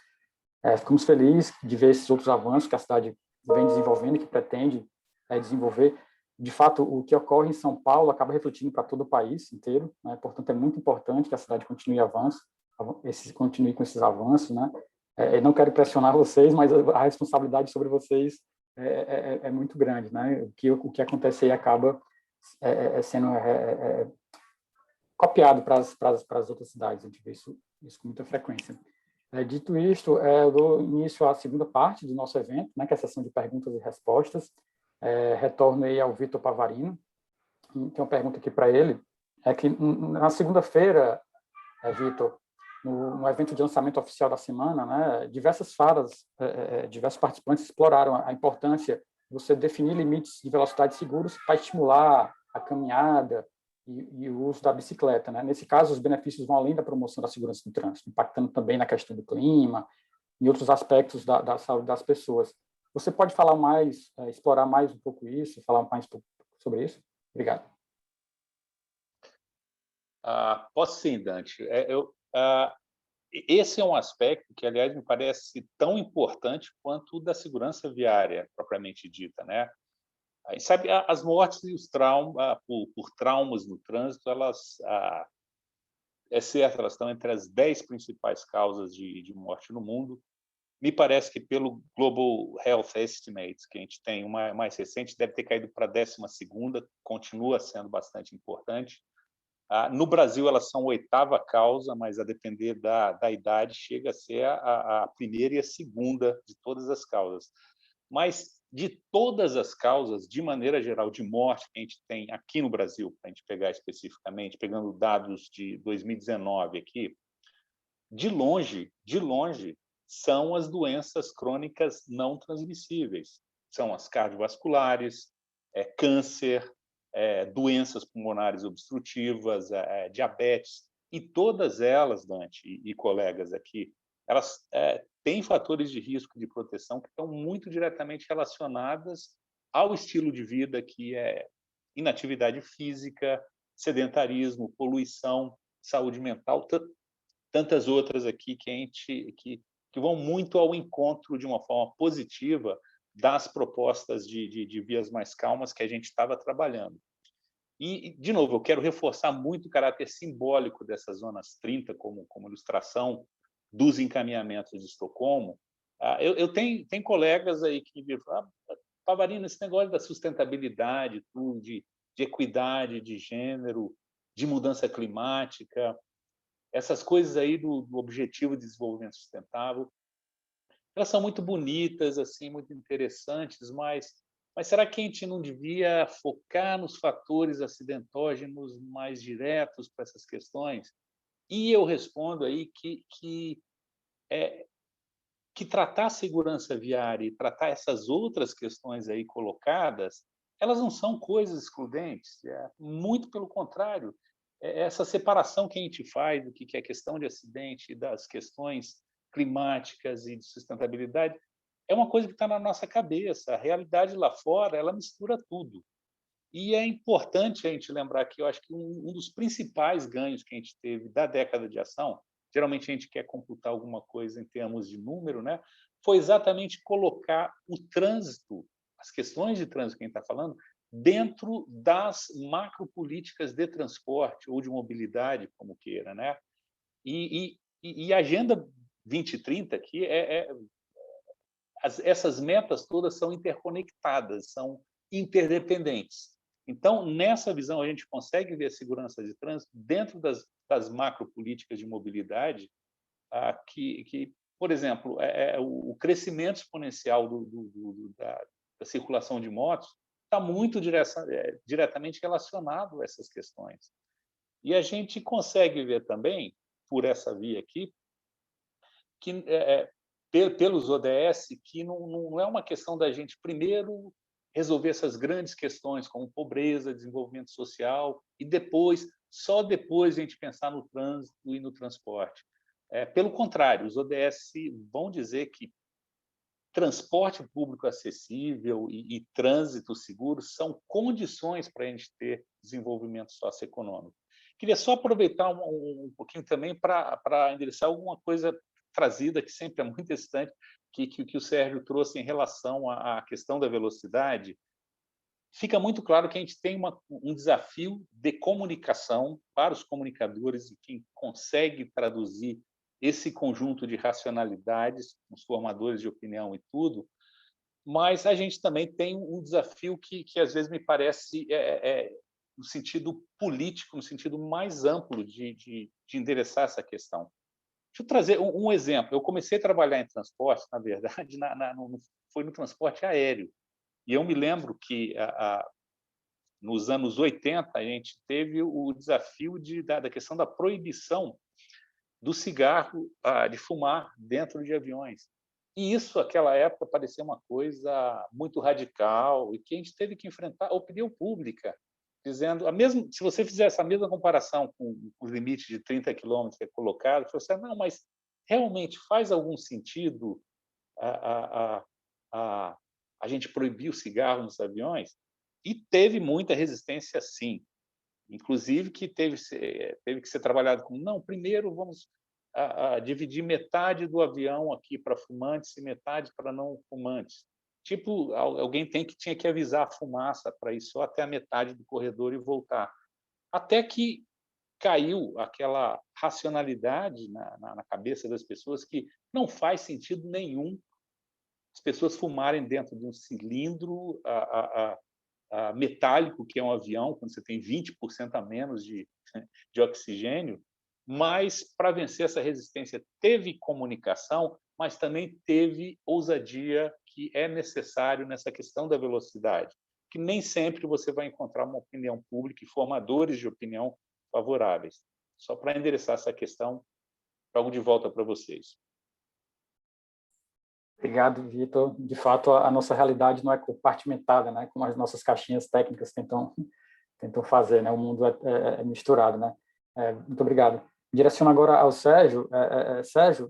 Ficamos felizes de ver esses outros avanços que a cidade vem desenvolvendo e que pretende desenvolver. De fato, o que ocorre em São Paulo acaba refletindo para todo o país inteiro, né? Portanto, é muito importante que a cidade continue continue com esses avanços, né? Não quero pressionar vocês, mas a responsabilidade sobre vocês é muito grande, né? O que acontece aí acaba sendo copiado para as outras cidades. A gente vê isso com muita frequência. Dito isto, eu dou início à segunda parte do nosso evento, né, que é a sessão de perguntas e respostas. Retorno aí ao Vitor Pavarino. Tem uma pergunta aqui para ele. É que na segunda-feira, Vitor, no evento de lançamento oficial da semana, né, diversas falas, diversos participantes exploraram a importância de você definir limites de velocidade seguros para estimular a caminhada e o uso da bicicleta, né? Nesse caso, os benefícios vão além da promoção da segurança no trânsito, impactando também na questão do clima e outros aspectos da saúde das pessoas. Você pode falar mais, explorar mais um pouco isso, falar mais sobre isso? Obrigado. Posso sim, Dante. Esse é um aspecto que, aliás, me parece tão importante quanto o da segurança viária, propriamente dita, né? Aí, sabe, as mortes e os traumas por traumas no trânsito, elas, é certo, elas estão entre as 10 principais causas de morte no mundo. Me parece que pelo Global Health Estimates, que a gente tem, uma mais recente, deve ter caído para a 12ª, continua sendo bastante importante. No Brasil, elas são a 8ª causa, mas a depender da idade, chega a ser a primeira e a segunda de todas as causas. Mas de todas as causas, de maneira geral, de morte que a gente tem aqui no Brasil, para a gente pegar especificamente, pegando dados de 2019 aqui, de longe, são as doenças crônicas não transmissíveis. São as cardiovasculares, câncer, doenças pulmonares obstrutivas, diabetes, e todas elas, Dante e colegas aqui, elas têm fatores de risco de proteção que estão muito diretamente relacionadas ao estilo de vida, que é inatividade física, sedentarismo, poluição, saúde mental, tantas outras aqui que vão muito ao encontro de uma forma positiva das propostas de vias mais calmas que a gente estava trabalhando. E, de novo, eu quero reforçar muito o caráter simbólico dessas zonas 30 como ilustração dos encaminhamentos de Estocolmo. Eu tenho colegas aí que me falam, Pavarino, esse negócio da sustentabilidade, de equidade de gênero, de mudança climática, essas coisas aí do Objetivo de Desenvolvimento Sustentável, elas são muito bonitas, assim, muito interessantes, mas será que a gente não devia focar nos fatores acidentógenos mais diretos para essas questões? E eu respondo aí que tratar a segurança viária e tratar essas outras questões aí colocadas, elas não são coisas excludentes, muito pelo contrário. Essa separação que a gente faz do que é questão de acidente e das questões climáticas e de sustentabilidade é uma coisa que está na nossa cabeça. A realidade lá fora, ela mistura tudo. E é importante a gente lembrar que eu acho que um dos principais ganhos que a gente teve da década de ação, geralmente a gente quer computar alguma coisa em termos de número, né? Foi exatamente colocar o trânsito, as questões de trânsito que a gente está falando, dentro das macropolíticas de transporte ou de mobilidade, como queira, né? E a Agenda 2030 aqui essas metas todas são interconectadas, são interdependentes. Então, nessa visão, a gente consegue ver a segurança de trânsito dentro das macropolíticas de mobilidade, que por exemplo, o crescimento exponencial da circulação de motos está muito diretamente relacionado a essas questões. E a gente consegue ver também, por essa via aqui, que pelos ODS, que não é uma questão da gente primeiro resolver essas grandes questões como pobreza, desenvolvimento social, e só depois a gente pensar no trânsito e no transporte. Pelo contrário, os ODS vão dizer que transporte público acessível e trânsito seguro são condições para a gente ter desenvolvimento socioeconômico. Queria só aproveitar um pouquinho também para endereçar alguma coisa trazida, que sempre é muito excitante, que o Sérgio trouxe em relação à questão da velocidade, fica muito claro que a gente tem um desafio de comunicação para os comunicadores e quem consegue traduzir esse conjunto de racionalidades, os formadores de opinião e tudo, mas a gente também tem um desafio que às vezes me parece no sentido político, no sentido mais amplo de endereçar essa questão. Deixa eu trazer um exemplo. Eu comecei a trabalhar em transporte, na verdade, foi no transporte aéreo. E eu me lembro que, nos anos 80, a gente teve o desafio da questão da proibição do cigarro, de fumar dentro de aviões. E isso, naquela época, parecia uma coisa muito radical e que a gente teve que enfrentar a opinião pública, dizendo, se você fizesse a mesma comparação com o limite de 30 quilômetros que é colocado, você não, mas realmente faz algum sentido a gente proibir o cigarro nos aviões? E teve muita resistência, sim. Inclusive que teve que ser trabalhado com, não, primeiro vamos dividir metade do avião aqui para fumantes e metade para não fumantes. Tipo, alguém tinha que avisar a fumaça para ir só até a metade do corredor e voltar. Até que caiu aquela racionalidade na cabeça das pessoas que não faz sentido nenhum as pessoas fumarem dentro de um cilindro metálico, que é um avião, quando você tem 20% a menos de oxigênio, mas para vencer essa resistência teve comunicação, mas também teve ousadia que é necessário nessa questão da velocidade, que nem sempre você vai encontrar uma opinião pública e formadores de opinião favoráveis. Só para endereçar essa questão, jogo de volta para vocês. Obrigado, Vitor. De fato, a nossa realidade não é compartimentada, né? Como as nossas caixinhas técnicas tentam fazer, né? O mundo é misturado, né? Muito obrigado. Direciono agora ao Sérgio. Sérgio,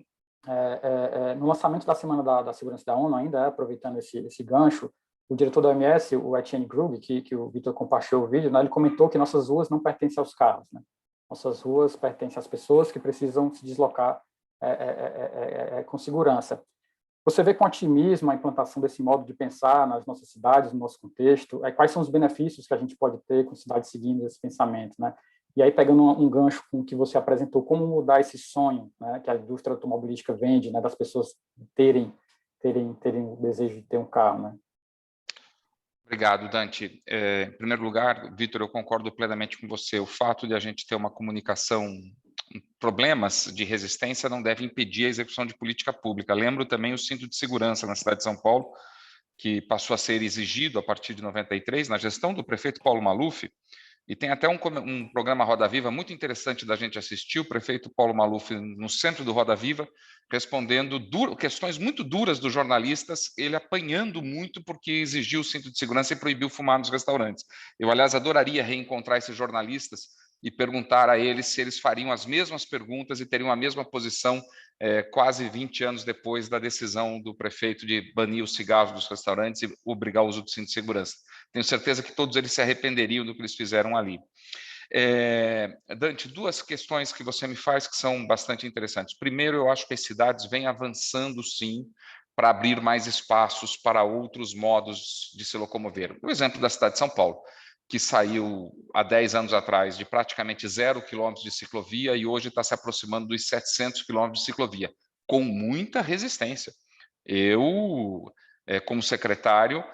no lançamento da Semana da Segurança da ONU, ainda aproveitando esse gancho, o diretor da OMS, o Etienne Grug, que o Vitor compartilhou o vídeo, né? Ele comentou que nossas ruas não pertencem aos carros, né? Nossas ruas pertencem às pessoas que precisam se deslocar com segurança. Você vê com otimismo a implantação desse modo de pensar nas nossas cidades, no nosso contexto? Quais são os benefícios que a gente pode ter com cidades seguindo esse pensamento, né? E aí, pegando um gancho com o que você apresentou, como mudar esse sonho, né, que a indústria automobilística vende, né, das pessoas terem o desejo de ter um carro, né? Obrigado, Dante. Em primeiro lugar, Vitor, eu concordo plenamente com você. O fato de a gente ter uma comunicação, problemas de resistência não deve impedir a execução de política pública. Lembro também o cinto de segurança na cidade de São Paulo, que passou a ser exigido a partir de 93, na gestão do prefeito Paulo Maluf, e tem até um programa Roda Viva muito interessante da gente assistir, o prefeito Paulo Maluf no centro do Roda Viva, respondendo questões muito duras dos jornalistas, ele apanhando muito porque exigiu o cinto de segurança e proibiu fumar nos restaurantes. Eu, aliás, adoraria reencontrar esses jornalistas e perguntar a eles se eles fariam as mesmas perguntas e teriam a mesma posição quase 20 anos depois da decisão do prefeito de banir os cigarros dos restaurantes e obrigar o uso do cinto de segurança. Tenho certeza que todos eles se arrependeriam do que eles fizeram ali. Dante, duas questões que você me faz que são bastante interessantes. Primeiro, eu acho que as cidades vêm avançando, sim, para abrir mais espaços para outros modos de se locomover. O exemplo da cidade de São Paulo, que saiu há 10 anos atrás de praticamente 0 quilômetros de ciclovia e hoje está se aproximando dos 700 quilômetros de ciclovia, com muita resistência. Eu, como secretário,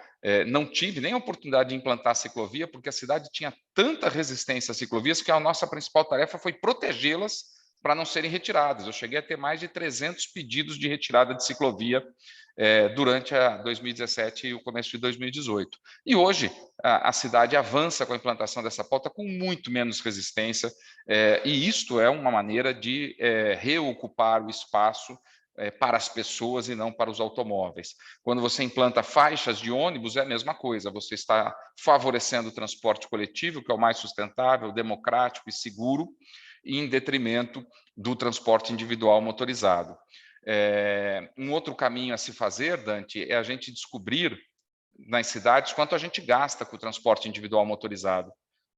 não tive nem a oportunidade de implantar a ciclovia, porque a cidade tinha tanta resistência às ciclovias que a nossa principal tarefa foi protegê-las para não serem retiradas. Eu cheguei a ter mais de 300 pedidos de retirada de ciclovia durante 2017 e o começo de 2018. E hoje a cidade avança com a implantação dessa pauta com muito menos resistência, e isto é uma maneira de reocupar o espaço para as pessoas e não para os automóveis. Quando você implanta faixas de ônibus, é a mesma coisa, você está favorecendo o transporte coletivo, que é o mais sustentável, democrático e seguro, em detrimento do transporte individual motorizado. Um outro caminho a se fazer, Dante, é a gente descobrir nas cidades quanto a gente gasta com o transporte individual motorizado.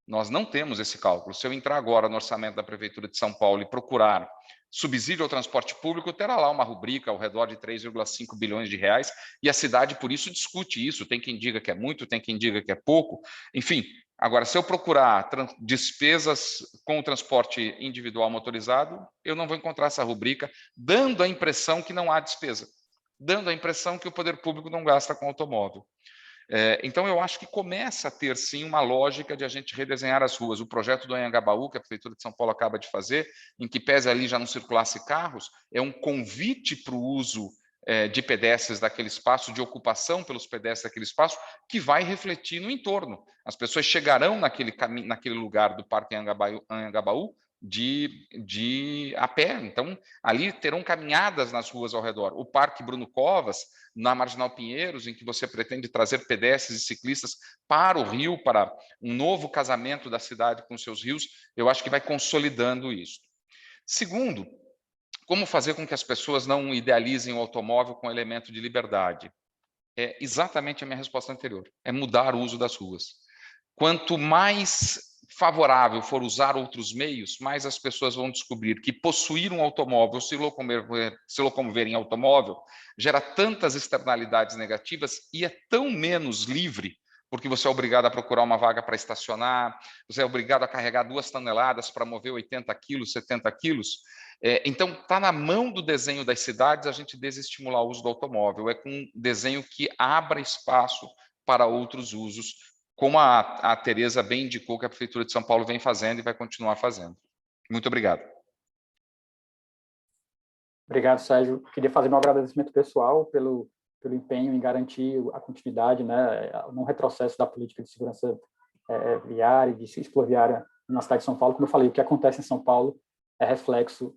Nós não temos esse cálculo. Se eu entrar agora no orçamento da Prefeitura de São Paulo e procurar subsídio ao transporte público, terá lá uma rubrica ao redor de 3,5 bilhões de reais, e a cidade, por isso, discute isso. Tem quem diga que é muito, tem quem diga que é pouco. Enfim, agora, se eu procurar despesas com o transporte individual motorizado, eu não vou encontrar essa rubrica, dando a impressão que não há despesa, dando a impressão que o poder público não gasta com automóvel. Então, eu acho que começa a ter, sim, uma lógica de a gente redesenhar as ruas. O projeto do Anhangabaú, que a Prefeitura de São Paulo acaba de fazer, em que pese ali já não circulasse carros, é um convite para o uso de pedestres daquele espaço, de ocupação pelos pedestres daquele espaço, que vai refletir no entorno. As pessoas chegarão naquele lugar do Parque Anhangabaú a pé. Então, ali terão caminhadas nas ruas ao redor. O Parque Bruno Covas, na Marginal Pinheiros, em que você pretende trazer pedestres e ciclistas para o rio, para um novo casamento da cidade com seus rios, eu acho que vai consolidando isso. Segundo, como fazer com que as pessoas não idealizem o automóvel com elemento de liberdade? É exatamente a minha resposta anterior, é mudar o uso das ruas. Quanto mais favorável for usar outros meios, mais as pessoas vão descobrir que possuir um automóvel, se locomover em automóvel, gera tantas externalidades negativas e é tão menos livre, porque você é obrigado a procurar uma vaga para estacionar, você é obrigado a carregar 2 toneladas para mover 80 quilos, 70 quilos. Então, está na mão do desenho das cidades a gente desestimular o uso do automóvel. É com um desenho que abra espaço para outros usos, como a Tereza bem indicou que a Prefeitura de São Paulo vem fazendo e vai continuar fazendo. Muito obrigado. Obrigado, Sérgio. Queria fazer meu agradecimento pessoal pelo empenho em garantir a continuidade, né, no retrocesso da política de segurança viária e de cicloviária na cidade de São Paulo. Como eu falei, o que acontece em São Paulo é reflexo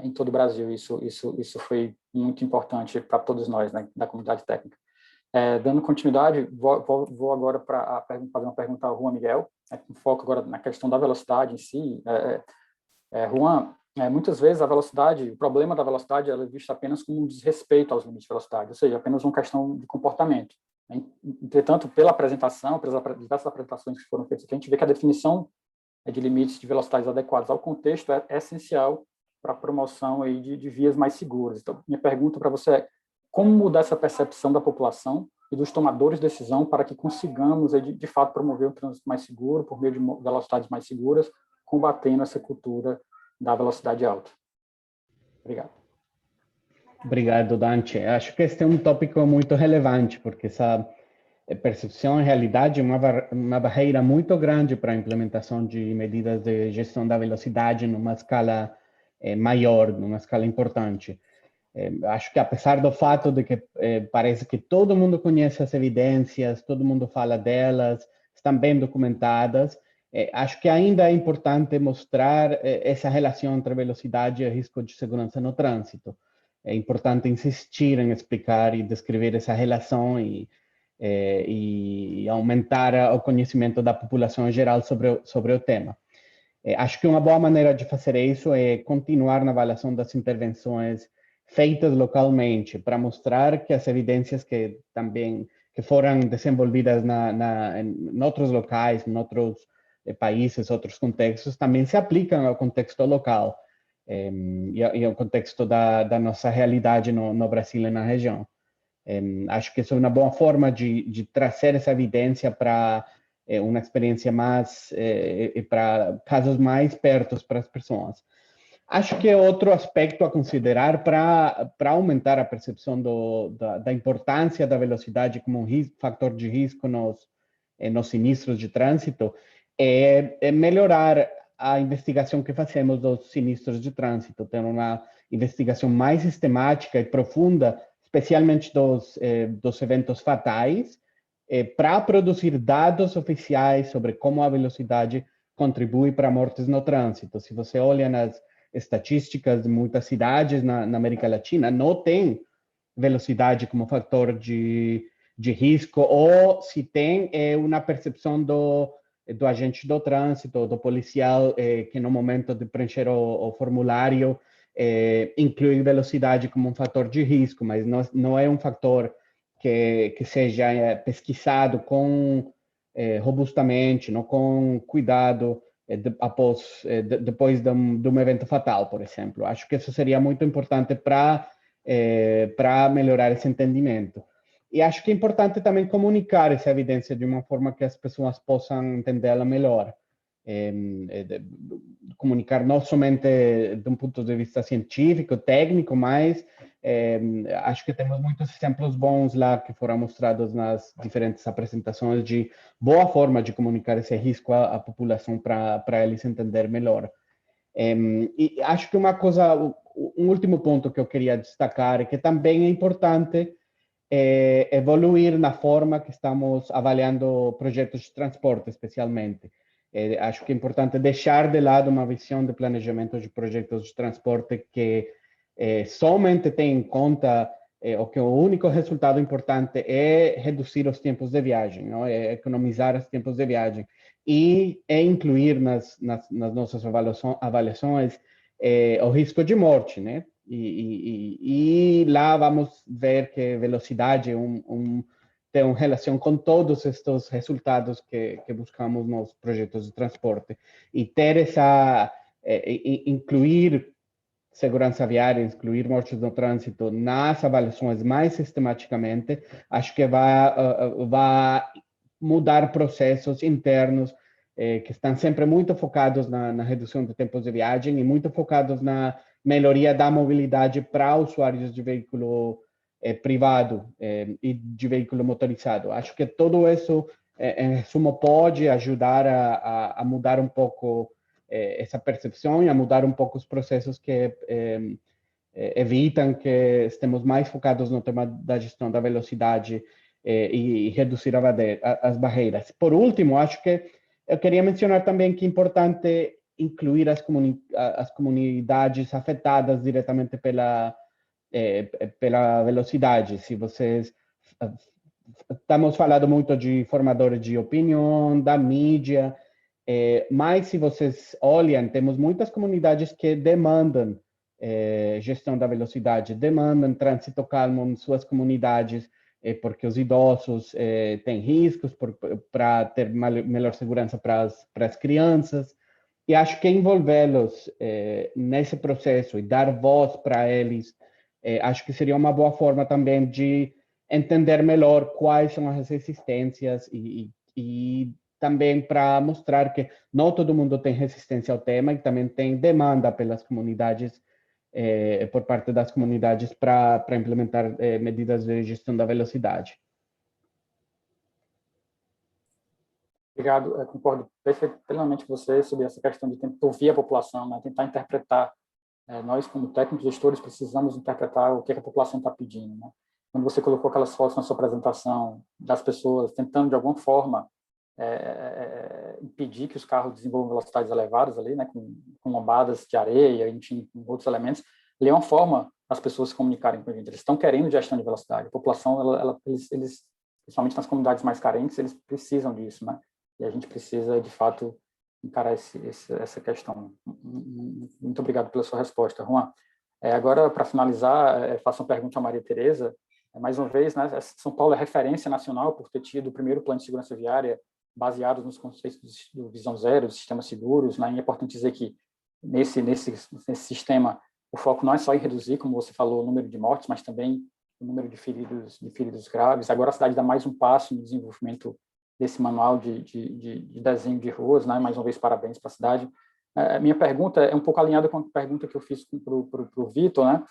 em todo o Brasil. Isso foi muito importante para todos nós, né, da comunidade técnica. Dando continuidade, vou agora para fazer uma pergunta ao Juan Miguel, com foco agora na questão da velocidade em si. Juan, muitas vezes o problema da velocidade é visto apenas como um desrespeito aos limites de velocidade, ou seja, apenas uma questão de comportamento. Entretanto, pelas diversas apresentações que foram feitas aqui, a gente vê que a definição de limites de velocidades adequados ao contexto é essencial para a promoção aí de vias mais seguras. Então, minha pergunta para você é: como mudar essa percepção da população e dos tomadores de decisão para que consigamos, de fato, promover um trânsito mais seguro por meio de velocidades mais seguras, combatendo essa cultura da velocidade alta? Obrigado. Obrigado, Dante. Acho que este é um tópico muito relevante, porque essa percepção, em realidade, é uma barreira muito grande para a implementação de medidas de gestão da velocidade numa escala maior, numa escala importante. Acho que, apesar do fato de que parece que todo mundo conhece as evidências, todo mundo fala delas, estão bem documentadas, acho que ainda é importante mostrar essa relação entre velocidade e risco de segurança no trânsito. É importante insistir em explicar e descrever essa relação e aumentar o conhecimento da população em geral sobre o tema. Acho que uma boa maneira de fazer isso é continuar na avaliação das intervenções feitas localmente, para mostrar que as evidências que foram desenvolvidas em outros locais, em outros países, outros contextos, também se aplicam ao contexto local e ao contexto da nossa realidade no Brasil e na região. Acho que isso é uma boa forma de trazer essa evidência para uma experiência mais, para casos mais perto para as pessoas. Acho que é outro aspecto a considerar para aumentar a percepção da importância da velocidade como um fator de risco nos sinistros de trânsito é melhorar a investigação que fazemos dos sinistros de trânsito, ter uma investigação mais sistemática e profunda, especialmente dos eventos fatais, para produzir dados oficiais sobre como a velocidade contribui para mortes no trânsito. Se você olha nas estatísticas de muitas cidades na América Latina, não tem velocidade como fator de risco, ou se tem, é uma percepção do agente do trânsito, do policial, que no momento de preencher o formulário inclui velocidade como um fator de risco, mas não é um fator que seja pesquisado robustamente, não com cuidado depois de um evento fatal, por exemplo. Acho que isso seria muito importante para melhorar esse entendimento. E acho que é importante também comunicar essa evidência de uma forma que as pessoas possam entendê-la melhor. Comunicar não somente de um ponto de vista científico, técnico, mas acho que temos muitos exemplos bons lá que foram mostrados nas diferentes apresentações de boa forma de comunicar esse risco à população para eles entender melhor. E acho que um último ponto que eu queria destacar é que também é importante evoluir na forma que estamos avaliando projetos de transporte, especialmente. Acho que é importante deixar de lado uma visão de planejamento de projetos de transporte que somente tem em conta o que o único resultado importante é reduzir os tempos de viagem, não? É economizar os tempos de viagem e incluir nas nossas avaliações o risco de morte, né? E lá vamos ver que velocidade tem uma relação com todos estes resultados que buscamos nos projetos de transporte. E ter incluir segurança viária, incluir mortes no trânsito nas avaliações mais sistematicamente, acho que vai mudar processos internos que estão sempre muito focados na redução de tempos de viagem e muito focados na melhoria da mobilidade para usuários de veículo privado e de veículo motorizado. Acho que tudo isso, em resumo, pode ajudar a mudar um pouco essa percepção e a mudar um pouco os processos que evitam que estemos mais focados no tema da gestão da velocidade e reduzir as barreiras. Por último, acho que eu queria mencionar também que é importante incluir as comunidades afetadas diretamente pela velocidade. Se vocês estamos falando muito de formadores de opinião, da mídia, mas se vocês olham, temos muitas comunidades que demandam gestão da velocidade, demandam trânsito calmo em suas comunidades, porque os idosos têm riscos para ter melhor segurança para as crianças. E acho que envolvê-los nesse processo e dar voz para eles, acho que seria uma boa forma também de entender melhor quais são as resistências e também para mostrar que não todo mundo tem resistência ao tema e também tem demanda pelas comunidades, por parte das comunidades para implementar medidas de gestão da velocidade. Obrigado, eu concordo plenamente com você sobre essa questão de tentar ouvir a população, né? Tentar interpretar. Nós, como técnicos gestores, precisamos interpretar o que a população está pedindo, né? Quando você colocou aquelas fotos na sua apresentação das pessoas tentando, de alguma forma, impedir que os carros desenvolvam velocidades elevadas ali, né, com lombadas de areia, enfim, com outros elementos, ali é uma forma das pessoas se comunicarem com a gente. Eles estão querendo gestão de velocidade. A população, eles, principalmente nas comunidades mais carentes, eles precisam disso, né? E a gente precisa, de fato, encarar essa questão. Muito obrigado pela sua resposta, Juan. Agora, para finalizar, faço uma pergunta à Maria Tereza. Mais uma vez, né, São Paulo é referência nacional por ter tido o primeiro plano de segurança viária baseado nos conceitos do Visão Zero, dos sistemas seguros, né? E é importante dizer que nesse sistema o foco não é só em reduzir, como você falou, o número de mortes, mas também o número de feridos graves. Agora a cidade dá mais um passo no desenvolvimento desse manual de desenho de ruas, né? Mais uma vez, parabéns para a cidade. A minha pergunta é um pouco alinhada com a pergunta que eu fiz para o Vitor, né?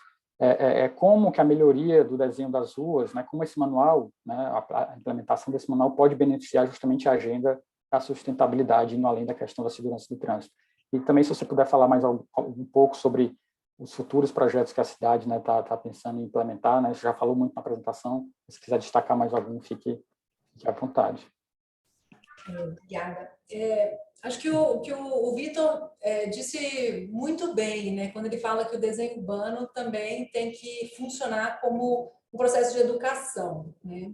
Como que a melhoria do desenho das ruas, né, como esse manual, né, a implementação desse manual pode beneficiar justamente a agenda da sustentabilidade, indo além da questão da segurança do trânsito. E também, se você puder falar mais um pouco sobre os futuros projetos que a cidade, né, tá pensando em implementar, né, você já falou muito na apresentação, se quiser destacar mais algum, fique à vontade. Obrigada. Acho que o Vitor disse muito bem, né, quando ele fala que o desenho urbano também tem que funcionar como um processo de educação, né?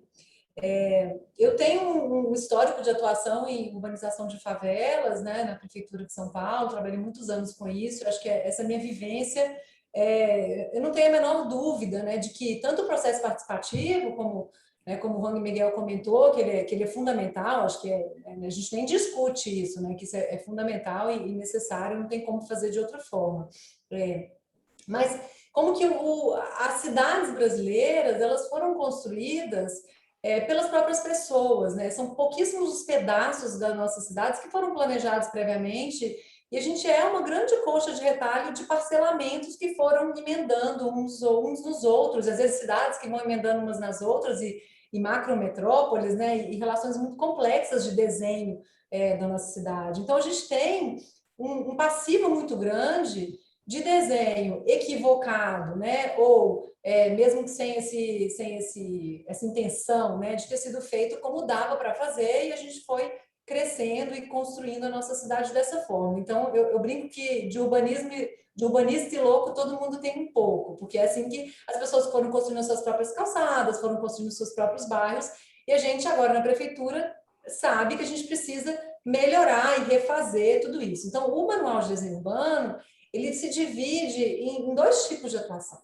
Eu tenho um histórico de atuação em urbanização de favelas, né, na Prefeitura de São Paulo, trabalhei muitos anos com isso, acho que essa minha vivência, eu não tenho a menor dúvida, né, de que tanto o processo participativo como né? Como o Juan Miguel comentou, que ele é fundamental, acho que a gente nem discute isso, né? Que isso é fundamental e necessário, não tem como fazer de outra forma. Mas como que as cidades brasileiras, elas foram construídas pelas próprias pessoas, né? São pouquíssimos os pedaços das nossas cidades que foram planejados previamente, e a gente é uma grande coxa de retalho de parcelamentos que foram emendando uns nos outros, às vezes cidades que vão emendando umas nas outras, e macrometrópoles, né? E relações muito complexas de desenho da nossa cidade. Então, a gente tem um passivo muito grande de desenho equivocado, né? Ou mesmo que sem essa intenção, né? De ter sido feito como dava para fazer, e a gente foi crescendo e construindo a nossa cidade dessa forma. Então, eu brinco que de urbanista e louco todo mundo tem um pouco, porque é assim que as pessoas foram construindo suas próprias calçadas, foram construindo seus próprios bairros, e a gente agora na prefeitura sabe que a gente precisa melhorar e refazer tudo isso. Então, o Manual de Desenho Urbano, ele se divide em dois tipos de atuação.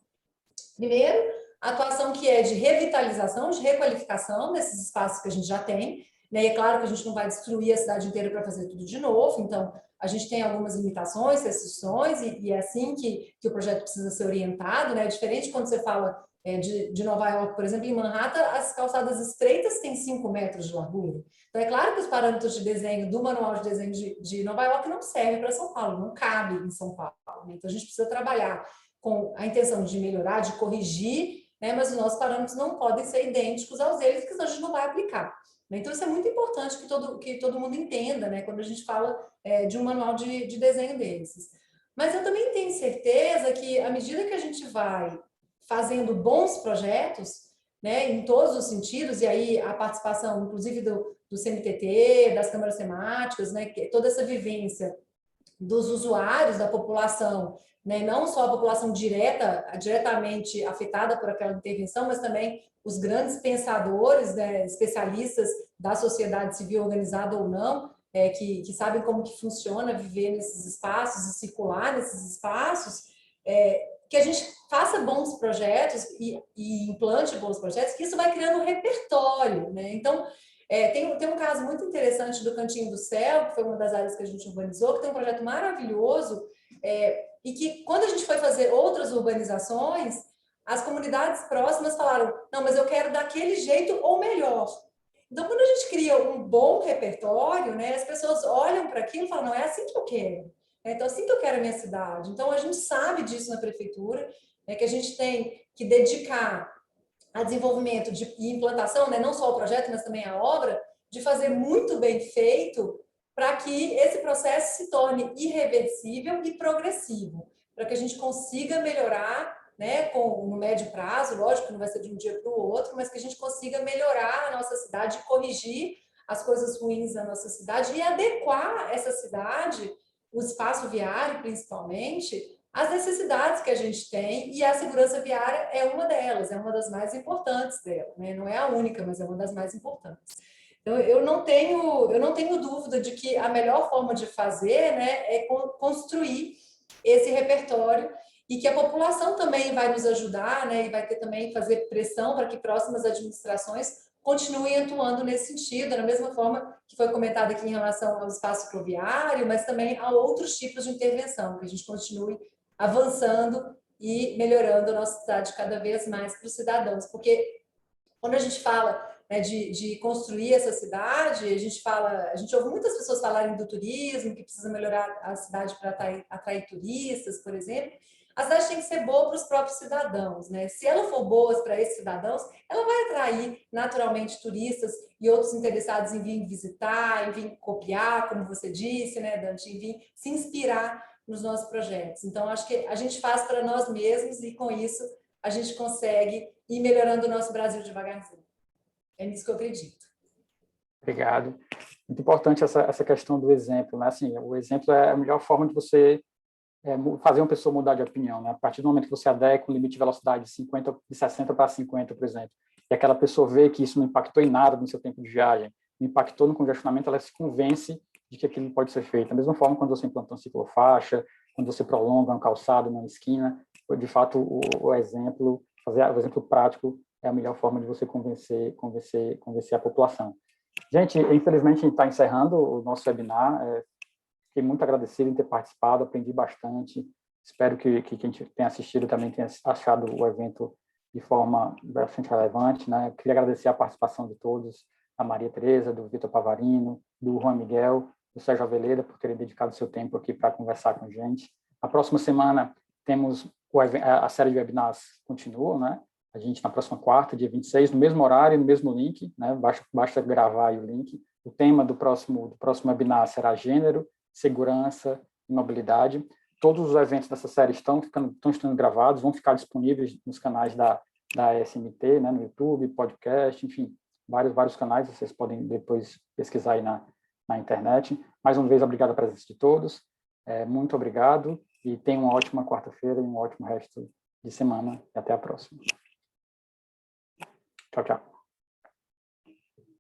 Primeiro, a atuação que é de revitalização, de requalificação desses espaços que a gente já tem, né? E é claro que a gente não vai destruir a cidade inteira para fazer tudo de novo, então a gente tem algumas limitações, restrições, e é assim que o projeto precisa ser orientado, né? Diferente quando você fala de Nova York, por exemplo, em Manhattan, as calçadas estreitas têm 5 metros de largura. Então, é claro que os parâmetros de desenho do Manual de Desenho de Nova York não servem para São Paulo, não cabe em São Paulo. Né? Então, a gente precisa trabalhar com a intenção de melhorar, de corrigir, né? Mas os nossos parâmetros não podem ser idênticos aos deles, porque senão a gente não vai aplicar. Né? Então, isso é muito importante que todo mundo entenda, né? Quando a gente fala de um manual de desenho desses. Mas eu também tenho certeza que, à medida que a gente vai fazendo bons projetos, né, em todos os sentidos, e aí a participação, inclusive, do CMTT, das câmaras temáticas, né, toda essa vivência dos usuários, da população, né, não só a população diretamente afetada por aquela intervenção, mas também os grandes pensadores, né, especialistas da sociedade civil organizada ou não, que sabem como que funciona viver nesses espaços e circular nesses espaços, que a gente faça bons projetos e implante bons projetos, que isso vai criando um repertório, né? Então, tem um caso muito interessante do Cantinho do Céu, que foi uma das áreas que a gente urbanizou, que tem um projeto maravilhoso, e que, quando a gente foi fazer outras urbanizações, as comunidades próximas falaram, não, mas eu quero daquele jeito ou melhor. Então, quando a gente cria um bom repertório, né, as pessoas olham para aquilo e falam, não, é assim que eu quero. Então, assim que eu quero a minha cidade. Então, a gente sabe disso na prefeitura, que a gente tem que dedicar a desenvolvimento e implantação, né, não só o projeto, mas também a obra, de fazer muito bem feito para que esse processo se torne irreversível e progressivo, para que a gente consiga melhorar, né, no médio prazo, lógico que não vai ser de um dia para o outro, mas que a gente consiga melhorar a nossa cidade, corrigir as coisas ruins da nossa cidade e adequar essa cidade, o espaço viário principalmente, as necessidades que a gente tem, e a segurança viária é uma delas, é uma das mais importantes dela, né? Não é a única, mas é uma das mais importantes. Então, eu não tenho dúvida de que a melhor forma de fazer, né, é construir esse repertório, e que a população também vai nos ajudar, né, e vai ter também fazer pressão para que próximas administrações continuem atuando nesse sentido, da mesma forma que foi comentado aqui em relação ao espaço ferroviário, mas também a outros tipos de intervenção, que a gente continue avançando e melhorando a nossa cidade cada vez mais para os cidadãos, porque quando a gente fala, né, de construir essa cidade, a gente ouve muitas pessoas falarem do turismo, que precisa melhorar a cidade para atrair turistas, por exemplo. A cidade tem que ser boa para os próprios cidadãos, né? Se ela for boa para esses cidadãos, ela vai atrair naturalmente turistas e outros interessados em vir visitar, em vir copiar, como você disse, né, Dante, em vir se inspirar nos nossos projetos. Então, acho que a gente faz para nós mesmos, e com isso a gente consegue ir melhorando o nosso Brasil devagarzinho. É nisso que eu acredito. Obrigado. Muito importante essa questão do exemplo, né? Assim, o exemplo é a melhor forma de você fazer uma pessoa mudar de opinião, né? A partir do momento que você adequa o limite de velocidade de 60 para 50, por exemplo, e aquela pessoa vê que isso não impactou em nada no seu tempo de viagem, não impactou no congestionamento, ela se convence de que aquilo pode ser feito. Da mesma forma, quando você implanta uma ciclofaixa, quando você prolonga uma calçada numa esquina, de fato, o exemplo prático é a melhor forma de você convencer a população. Gente, infelizmente, a gente está encerrando o nosso webinar. Fiquei muito agradecido em ter participado, aprendi bastante. Espero que quem tenha assistido também tenha achado o evento de forma bastante relevante, né? Queria agradecer a participação de todos, da Maria Tereza, do Vitor Pavarino, do Juan Miguel, do Sérgio Aveleda, por terem dedicado seu tempo aqui para conversar com a gente. Na próxima semana, temos a série de webinars continua, né? A gente, na próxima quarta, dia 26, no mesmo horário, no mesmo link, né? Basta gravar aí o link. O tema do próximo webinar será gênero, segurança e mobilidade. Todos os eventos dessa série estão sendo gravados, vão ficar disponíveis nos canais da SMT, né? No YouTube, podcast, enfim, vários canais, vocês podem depois pesquisar aí na internet. Mais uma vez, obrigado pela presença de todos. Muito obrigado e tenham uma ótima quarta-feira e um ótimo resto de semana. E até a próxima. Tchau, tchau.